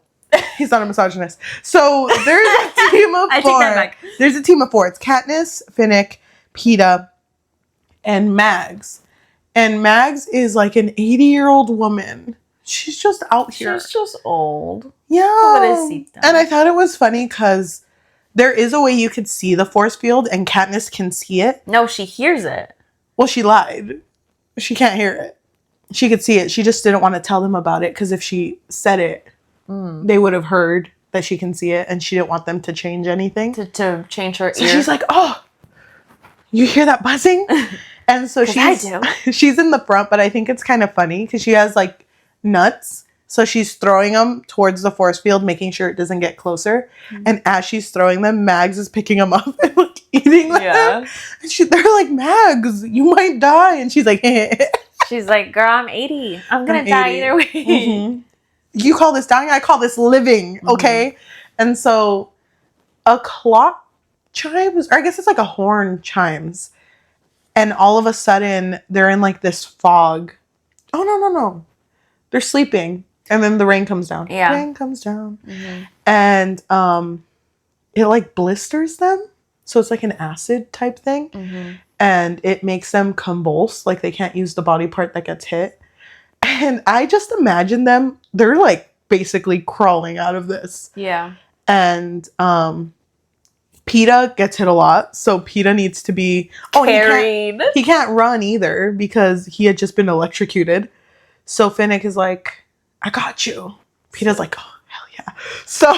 he's not a misogynist. So there's a team of four. I take that back. There's a team of four. It's Katniss, Finnick, Peeta, and Mags. And Mags is like an 80-year-old woman. She's just out here. She's just old. Yeah. And I thought it was funny because there is a way you could see the force field and Katniss can see it. No, she hears it. Well, she lied. She can't hear it. She could see it. She just didn't want to tell them about it because if she said it, they would have heard that she can see it and she didn't want them to change anything. To change her ear. So she's like, oh, you hear that buzzing? And so she's in the front, but I think it's kind of funny because she has like nuts. So she's throwing them towards the force field, making sure it doesn't get closer. And as she's throwing them, Mags is picking them up and like eating them. Yeah. And they're like, Mags, you might die. And she's like, she's like, girl, I'm 80. I'm going to die either way. Mm-hmm. You call this dying? I call this living. Okay. And so a clock chimes, or I guess it's like a horn chimes. And all of a sudden, they're in like this fog. Oh, no. They're sleeping. And then the rain comes down. Yeah. Rain comes down. And it like blisters them. So it's like an acid type thing. And it makes them convulse. Like they can't use the body part that gets hit. And I just imagine them, they're like basically crawling out of this. Yeah. And Peeta gets hit a lot. So Peeta needs to be carried. He can't run either because he had just been electrocuted. So Finnick is like, I got you. Peeta's like, oh, hell yeah. So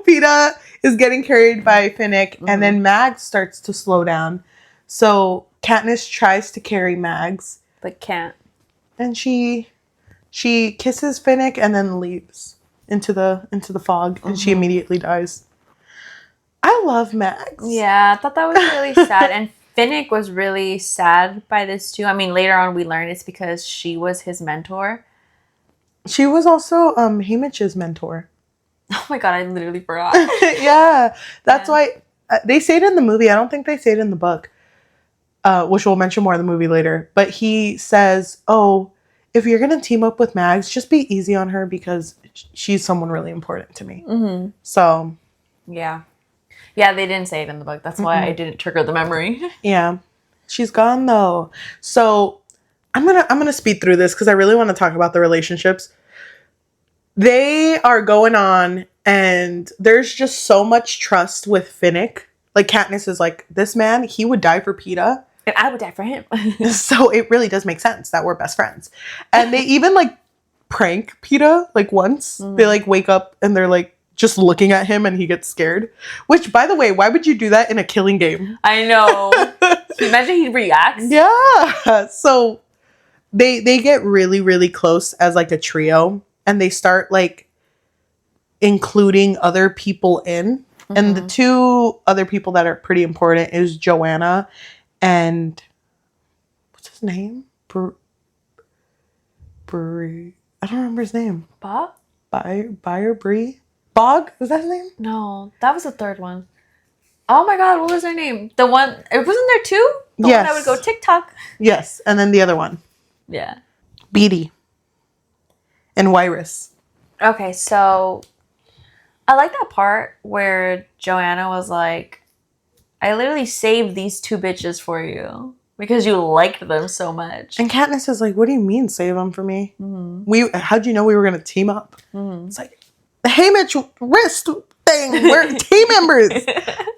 Peeta is getting carried by Finnick, and then Mags starts to slow down. So Katniss tries to carry Mags. But can't. And she kisses Finnick and then leaves into the fog, and she immediately dies. I love Mags. Yeah, I thought that was really sad. And Finnick was really sad by this too. I mean, later on we learned it's because she was his mentor. She was also Haymitch's mentor. Oh my god, I literally forgot. Yeah, that's why they say it in the movie. I don't think they say it in the book, which we'll mention more in the movie later. But he says, oh, if you're going to team up with Mags, just be easy on her because she's someone really important to me. So. Yeah. Yeah, they didn't say it in the book. That's why I didn't trigger the memory. Yeah. She's gone though. So I'm gonna speed through this because I really want to talk about the relationships. They are going on and there's just so much trust with Finnick. Like Katniss is like, this man, he would die for Peeta. And I would die for him. So it really does make sense that we're best friends. And they even like prank Peeta like once. They like wake up and they're like just looking at him and he gets scared. Which, by the way, why would you do that in a killing game? I know. Can you imagine he reacts? Yeah. So they get really, really close as like a trio. And they start like including other people in. And the two other people that are pretty important is Joanna and what's his name? I don't remember his name. Bob? Buyer Bree? Bog? Was that his name? No, that was the third one. Oh my god, what was her name? The one, it wasn't there two? The one that would go TikTok. Yes, and then the other one. Yeah. Beatty. And Wyrus. Okay, so I like that part where Joanna was like, I literally saved these two bitches for you because you liked them so much. And Katniss is like, what do you mean save them for me? How'd you know we were going to team up? It's like, the Haymitch wrist thing. We're team members.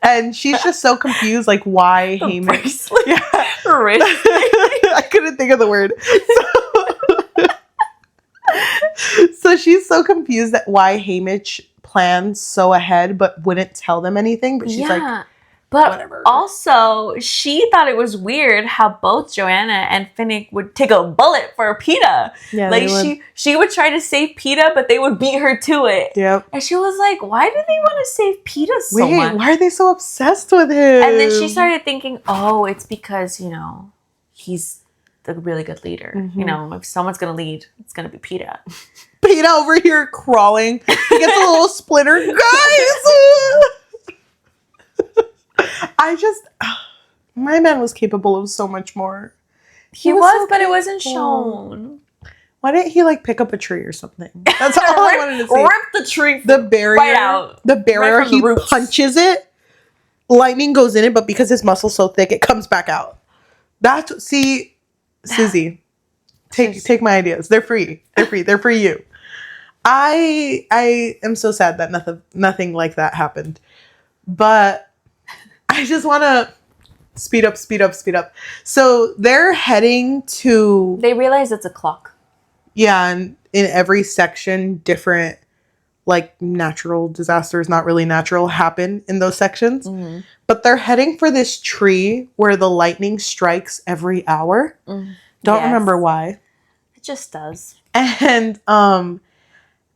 And she's just so confused, like, why Haymitch? Yeah. Wrist. I couldn't think of the word. So she's so confused that why Haymitch plans so ahead but wouldn't tell them anything. But she's like, but whatever. Also, she thought it was weird how both Joanna and Finnick would take a bullet for Peeta. Yeah, like she would try to save Peeta, but they would beat her to it. Yep. And she was like, why do they want to save Peeta so much? Why are they so obsessed with him? And then she started thinking, oh, it's because, he's the really good leader. If someone's going to lead, it's going to be Peeta. Peeta over here crawling. He gets a little splinter. Guys! My man was capable of so much more. He was, so but it wasn't shown. Why didn't he like pick up a tree or something? That's all I wanted to see. Rip the tree the barrier right out. The barrier, right he punches it. Lightning goes in it, but because his muscle's so thick, it comes back out. Susie, take my ideas. They're free. They're for you. I am so sad that nothing like that happened. But I just want to speed up. So they're heading to... They realize it's a clock. Yeah, and in every section, different, like, natural disasters, not really natural, happen in those sections. But they're heading for this tree where the lightning strikes every hour. Don't remember why. It just does. And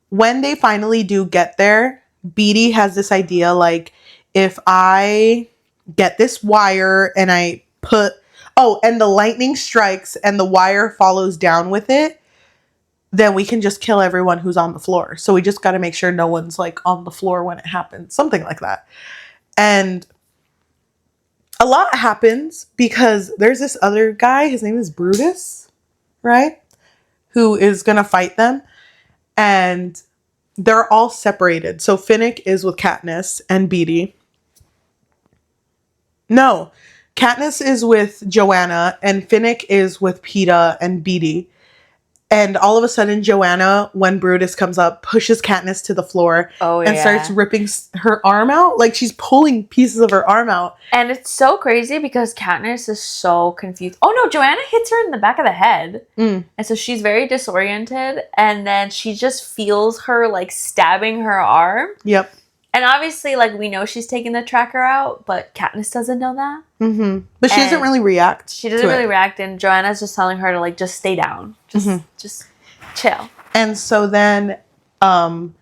when they finally do get there, Beatty has this idea, like, if I get this wire and I put... Oh, and the lightning strikes and the wire follows down with it, then we can just kill everyone who's on the floor. So we just got to make sure no one's, like, on the floor when it happens. Something like that. And a lot happens because there's this other guy, his name is Brutus, right? Who is going to fight them. And they're all separated. So Finnick is with Katniss and Beetee. No, Katniss is with Joanna and Finnick is with Peeta and Beetee. And all of a sudden, Joanna, when Brutus comes up, pushes Katniss to the floor and starts ripping her arm out. Like, she's pulling pieces of her arm out. And it's so crazy because Katniss is so confused. Oh, no, Joanna hits her in the back of the head. And so she's very disoriented. And then she just feels her, like, stabbing her arm. Yep. And obviously, like, we know she's taking the tracker out, but Katniss doesn't know that. But she doesn't really react. She doesn't really react, and Joanna's just telling her to, like, just stay down. Just chill. And so then, in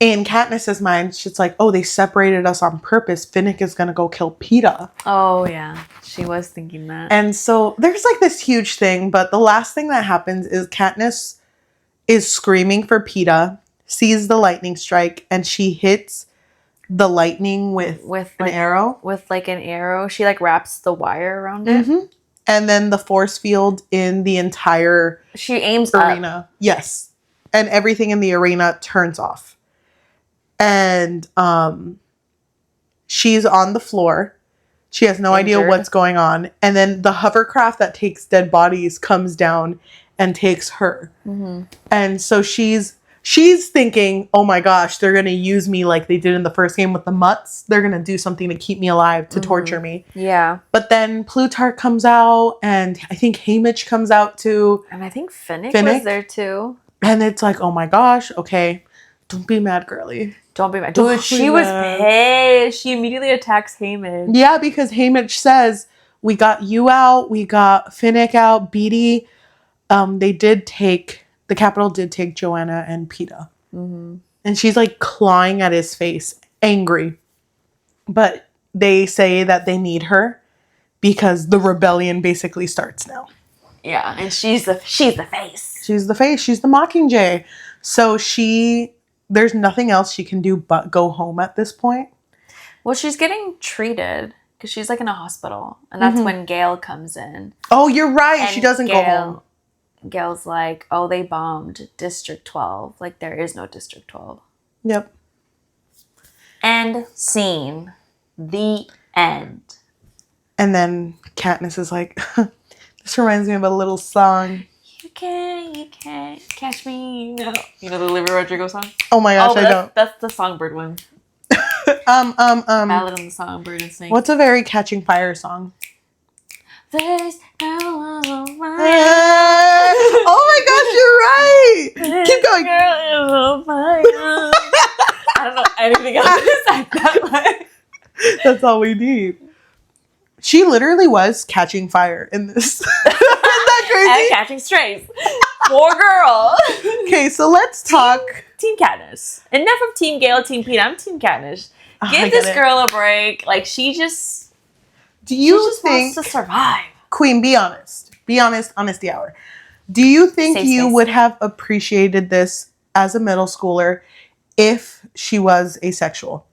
Katniss's mind, she's like, oh, they separated us on purpose. Finnick is going to go kill Peeta. Oh, yeah. She was thinking that. And so there's, like, this huge thing, but the last thing that happens is Katniss is screaming for Peeta, sees the lightning strike, and she hits the lightning with an arrow. With, like, an arrow. She, like, wraps the wire around it. And then the force field in the entire she aims arena. Up. Yes. And everything in the arena turns off. And she's on the floor. She has no idea what's going on. And then the hovercraft that takes dead bodies comes down and takes her. And so she's thinking, oh my gosh, they're going to use me like they did in the first game with the mutts. They're going to do something to keep me alive, to torture me. Yeah. But then Plutarch comes out, and I think Haymitch comes out too. And I think Finnick was there too. And it's like, oh my gosh, okay. Don't be mad, girly. Don't be mad. Dude, she was pissed. She immediately attacks Haymitch. Yeah, because Haymitch says, we got you out, we got Finnick out, Beetee. The Capitol did take Joanna and Peeta. And she's like clawing at his face, angry. But they say that they need her because the rebellion basically starts now. Yeah, and she's the face. She's the face. She's the Mockingjay. So there's nothing else she can do but go home at this point. Well, she's getting treated because she's like in a hospital. And that's when Gale comes in. Oh, you're right. And she doesn't go home. Gale's like, oh, they bombed District 12. Like, there is no District 12. Yep. End scene. The end. And then Katniss is like, this reminds me of a little song. You can't catch me. No. You know the Olivia Rodrigo song? Oh my gosh, I don't. That's the Songbird one. Ballad on the Songbird and Snake. What's a very Catching Fire song? There's no one. Oh my gosh, you're right. Keep going. Girl is on fire. I don't know anything else besides that one. That's all we need. She literally was catching fire in this. Isn't that crazy? And catching strays. Poor girl. Okay, so let's talk. Team Katniss. Enough of Team Gale, Team Peeta. I'm Team Katniss. Give this girl a break. Like, she just... Do you wants to survive? Queen, be honest. Be honest, honesty hour. Do you think you would have appreciated this as a middle schooler if she was asexual?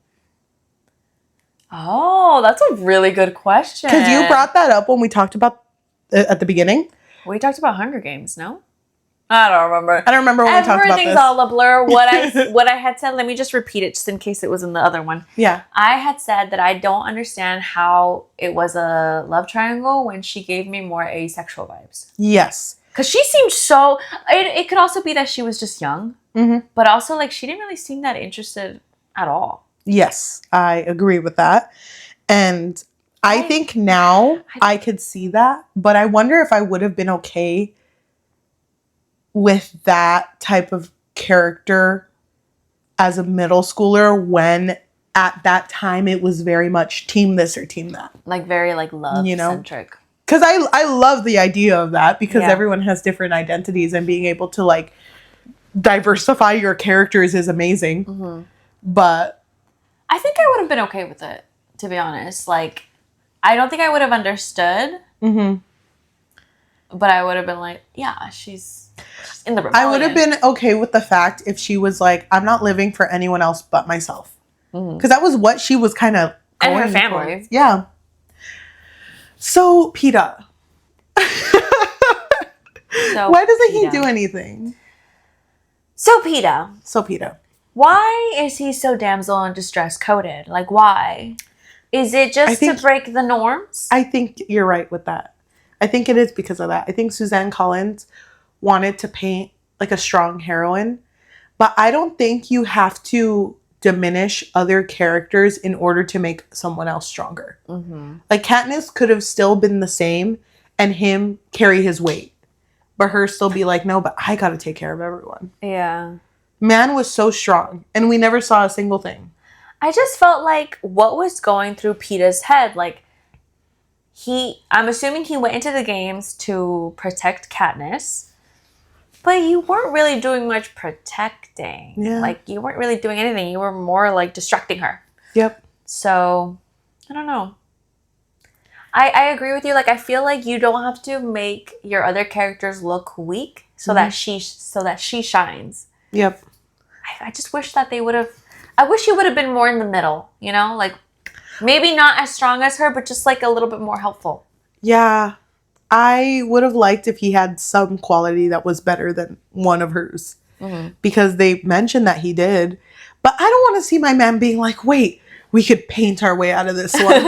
Oh, that's a really good question. Because you brought that up when we talked about at the beginning. We talked about Hunger Games, no? I don't remember. I don't remember when we talked about this. Everything's all a blur. What I had said, let me just repeat it just in case it was in the other one. Yeah. I had said that I don't understand how it was a love triangle when she gave me more asexual vibes. Yes. Because she seemed so... It could also be that she was just young. But also, like, she didn't really seem that interested at all. Yes, I agree with that. And I think now I could see that. But I wonder if I would have been okay with that type of character as a middle schooler when at that time it was very much team this or team that. Like very like love-centric. Because I love the idea of that because everyone has different identities and being able to like diversify your characters is amazing. But I think I would have been okay with it, to be honest. Like, I don't think I would have understood. But I would have been like, yeah, she's in the rebellion. I would have been okay with the fact if she was like, I'm not living for anyone else but myself. Because that was what she was kind of going and her family. towards. Yeah. So, Peeta. So Why doesn't he Peeta. do anything? So Peeta. So, Peeta. Why is he so damsel in distress coded? Like, why? Is it just to break the norms? I think you're right with that. I think it is because of that. I think Suzanne Collins wanted to paint like a strong heroine, but I don't think you have to diminish other characters in order to make someone else stronger. Mm-hmm. Like Katniss could have still been the same and him carry his weight, but her still be like, no, but I got to take care of everyone. Yeah. Man was so strong and we never saw a single thing. I just felt like what was going through Peeta's head, like I'm assuming he went into the games to protect Katniss, but you weren't really doing much protecting. Yeah. Like, you weren't really doing anything. You were more, like, distracting her. Yep. So, I don't know. I agree with you. Like, I feel like you don't have to make your other characters look weak so that she shines. Yep. I just wish that they would have... I wish he would have been more in the middle, you know? Like, maybe not as strong as her, but just, like, a little bit more helpful. Yeah. I would have liked if he had some quality that was better than one of hers. Mm-hmm. Because they mentioned that he did. But I don't want to see my man being like, wait, we could paint our way out of this one.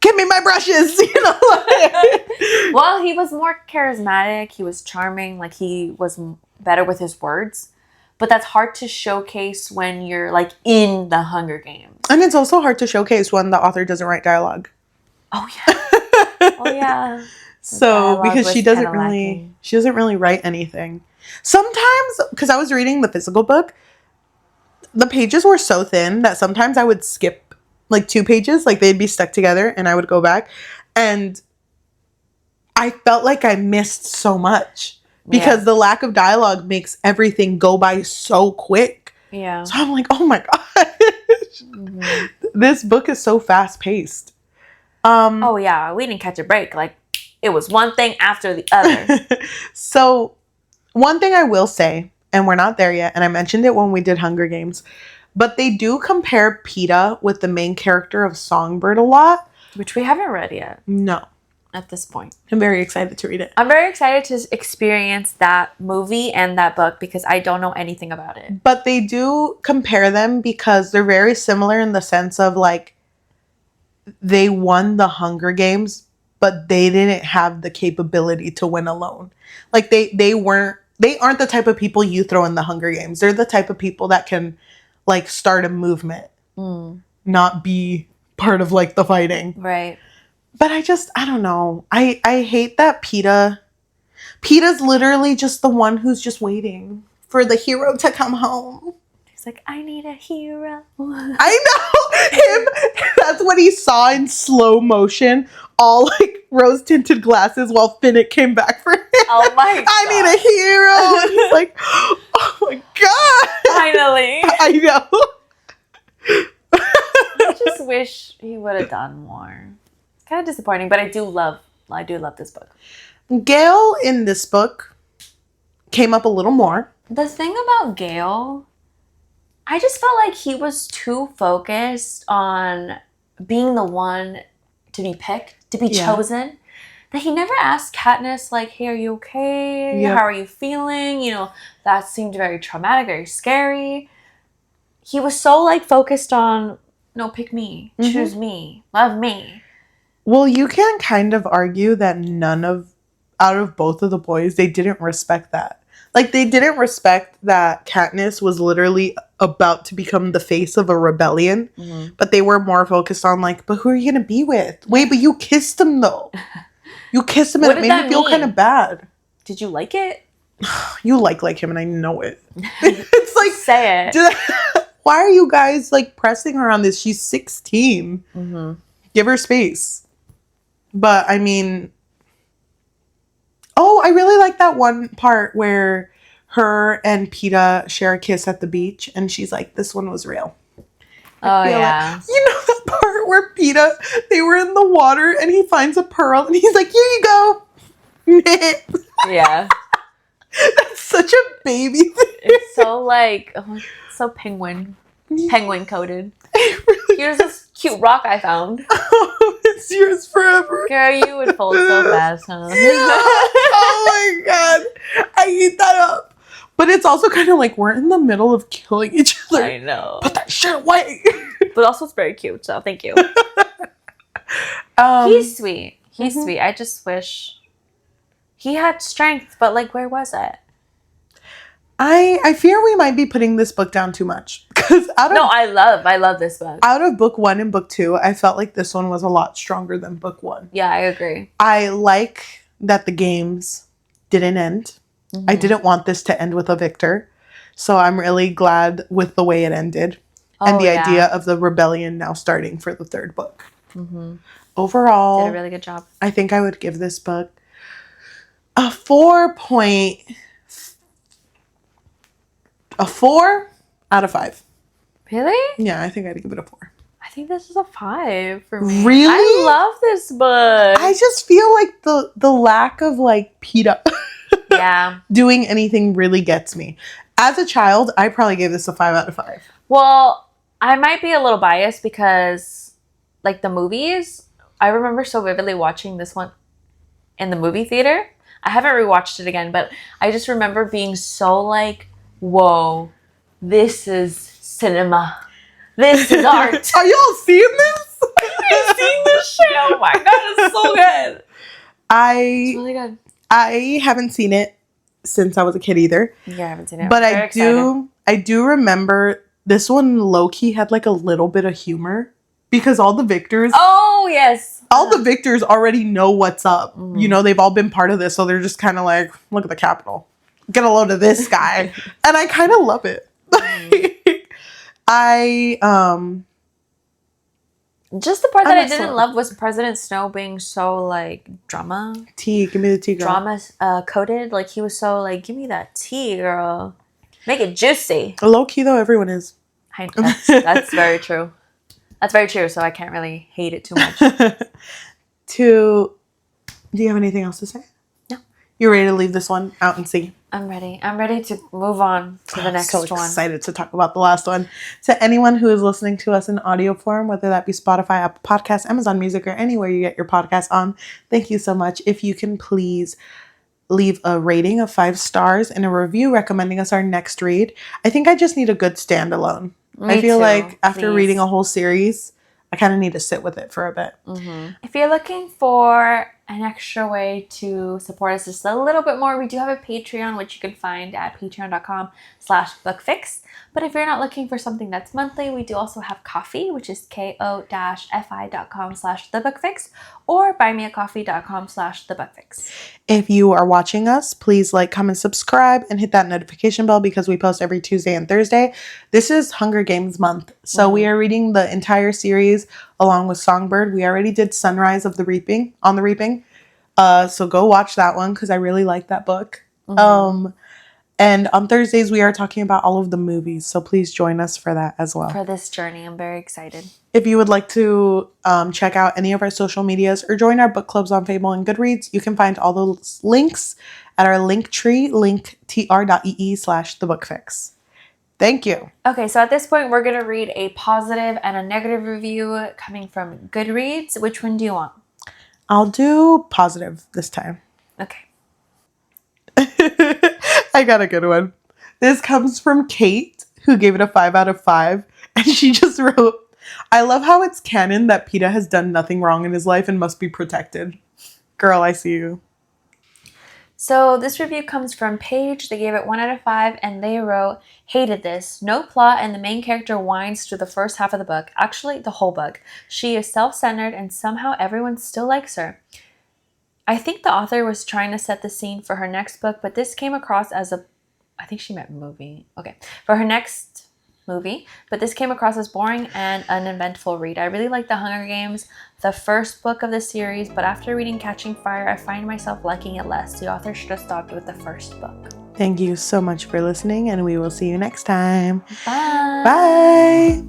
Give me my brushes, you know? Well, he was more charismatic. He was charming. Like, he was better with his words. But that's hard to showcase when you're, like, in the Hunger Games. And it's also hard to showcase when the author doesn't write dialogue. Oh, yeah. Oh, yeah. So, because she doesn't really write anything. Sometimes, because I was reading the physical book, the pages were so thin that sometimes I would skip, like, 2 pages. Like, they'd be stuck together, and I would go back. And I felt like I missed so much. Because the lack of dialogue makes everything go by so quick. Yeah. So I'm like, oh my gosh. Mm-hmm. This book is so fast paced. Oh yeah, we didn't catch a break. Like, it was one thing after the other. So one thing I will say, and we're not there yet, and I mentioned it when we did Hunger Games, but they do compare Peeta with the main character of Songbird a lot. Which we haven't read yet. No. At this point. I'm very excited to read it. I'm very excited to experience that movie and that book because I don't know anything about it. But they do compare them because they're very similar in the sense of, like, they won the Hunger Games, but they didn't have the capability to win alone. Like, they aren't the type of people you throw in the Hunger Games. They're the type of people that can, like, start a movement, not be part of, like, the fighting. Right. But I don't know. I hate that Peeta's literally just the one who's just waiting for the hero to come home. He's like, I need a hero. I know him. That's what he saw in slow motion, all like rose-tinted glasses while Finnick came back for him. Oh my God. I need a hero. And he's like, oh my God. Finally. I know. I just wish he would have done more. Kind of disappointing, but I do love this book. Gale in this book came up a little more. The thing about Gale, I just felt like he was too focused on being the one to be picked, to be chosen, that he never asked Katniss, like, hey, are you okay? Yep. How are you feeling? You know, that seemed very traumatic, very scary. He was so, like, focused on, no, pick me, choose me, love me. Well, you can kind of argue that out of both of the boys, they didn't respect that. Like, they didn't respect that Katniss was literally about to become the face of a rebellion. Mm-hmm. But they were more focused on, like, but who are you going to be with? Wait, but you kissed him, though. You kissed him, and it made me feel kind of bad. Did you like it? You like him, and I know it. It's like... Say it. Why are you guys, like, pressing her on this? She's 16. Mm-hmm. Give her space. But, I mean... Oh, I really like that one part where her and Peeta share a kiss at the beach. And she's like, this one was real. Oh, yeah. You know that part where Peeta, they were in the water and he finds a pearl and he's like, here you go. Yeah. That's such a baby thing. It's so, like, so penguin coated. Really Here's this cute rock I found. It's yours forever. Girl, you would fold so fast, huh? Oh my god. I eat that up. But it's also kind of like we're in the middle of killing each other. I know. Put that shit away. But also it's very cute, so thank you. He's sweet. He's sweet. I just wish he had strength, but like where was it? I fear we might be putting this book down too much. Because I love this book. Out of book 1 and book 2, I felt like this one was a lot stronger than book 1. Yeah, I agree. I like that the games didn't end. Mm-hmm. I didn't want this to end with a victor. So I'm really glad with the way it ended. And the idea of the rebellion now starting for the 3rd book. Mm-hmm. Overall, did a really good job. I think I would give this book a 4 out of 5. Really? Yeah, I think I'd give it a 4. I think this is a 5 for me. Really? I love this book. I just feel like the lack of like Peeta doing anything really gets me. As a child, I probably gave this a 5 out of 5. Well, I might be a little biased because like the movies, I remember so vividly watching this one in the movie theater. I haven't rewatched it again, but I just remember being so like, whoa, this is cinema. This is art. Are y'all seeing this? I've seen this shit. Oh my god, it's so good. It's really good. I haven't seen it since I was a kid either. Yeah, I haven't seen it. But I do remember this one low-key had like a little bit of humor because all the victors. Oh, yes. All the victors already know what's up. Mm. You know, they've all been part of this, so they're just kind of like, look at the Capitol. Get a load of this guy. And I kind of love it. Just the part that I didn't love was President Snow being so like drama. Tea, give me the tea, girl. Drama coded. Like he was so like, give me that tea, girl. Make it juicy. Low key though, everyone is. That's very true. That's very true. So I can't really hate it too much. Do you have anything else to say? No. You ready to leave this one out and see? I'm ready. I'm ready to move on to the next one. I'm so excited to talk about the last one. To anyone who is listening to us in audio form, whether that be Spotify, Apple Podcasts, Amazon Music, or anywhere you get your podcast on, thank you so much. If you can please leave a rating of 5 stars and a review recommending us our next read. I think I just need a good standalone. I feel like after reading a whole series, I kind of need to sit with it for a bit. Mm-hmm. If you're looking for an extra way to support us just a little bit more, we do have a Patreon, which you can find at patreon.com/bookfix. But if you're not looking for something that's monthly, we do also have Ko-fi, which is ko-fi.com/thebookfix, or buymeacoffee.com/thebookfix. If you are watching us, please like, comment, subscribe, and hit that notification bell because we post every Tuesday and Thursday. This is Hunger Games month. So we are reading the entire series along with Songbird. We already did Sunrise of the Reaping, on the Reaping. So go watch that one because I really like that book. Mm-hmm. And on Thursdays, we are talking about all of the movies. So please join us for that as well. For this journey, I'm very excited. If you would like to check out any of our social medias or join our book clubs on Fable and Goodreads, you can find all those links at our link tree, linktr.ee/thebookfix. Thank you. Okay, so at this point, we're going to read a positive and a negative review coming from Goodreads. Which one do you want? I'll do positive this time. Okay. I got a good one. This comes from Kate, who gave it a 5 out of 5. And she just wrote, I love how it's canon that Peeta has done nothing wrong in his life and must be protected. Girl, I see you. So this review comes from Paige. They gave it 1 out of 5 and they wrote, hated this. No plot and the main character whines through the first half of the book. Actually, the whole book. She is self-centered and somehow everyone still likes her. I think the author was trying to set the scene for her next book, but this came across as I think she meant movie. Okay. For her next movie, but this came across as boring and uneventful read. I really like The Hunger Games, the first book of the series, but after reading Catching Fire, I find myself liking it less. The author should have stopped with the first book. Thank you so much for listening, and we will see you next time. Bye. Bye.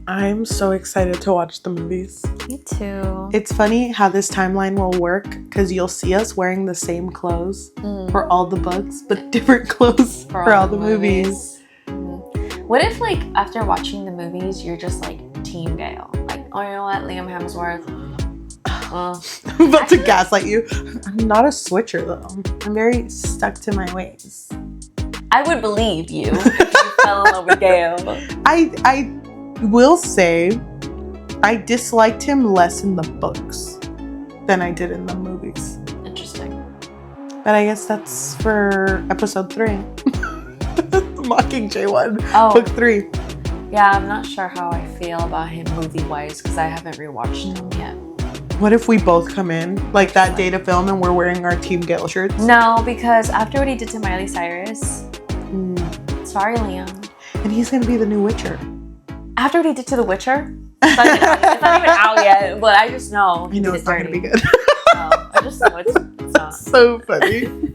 I'm so excited to watch the movies. Me too. It's funny how this timeline will work because you'll see us wearing the same clothes for all the books, but different clothes for all the movies. What if, like, after watching the movies, you're just like Team Gale? Like, Oh, you know what? Liam Hemsworth. I'm about to gaslight you. I'm not a switcher though. I'm very stuck to my ways. I would believe you if you fell in love with Gale. I will say I disliked him less in the books than I did in the movies. Interesting. But I guess that's for episode 3. The Mockingjay one. Oh. Book 3. Yeah, I'm not sure how I feel about him movie-wise because I haven't rewatched him yet. What if we both come in like that day to film and we're wearing our Team Gale shirts? No, because after what he did to Miley Cyrus, sorry, Liam. And he's gonna be the new Witcher. After what he did to The Witcher, it's not even out yet, but I just know. I know it's not gonna be good. No, I just know it's not. So funny.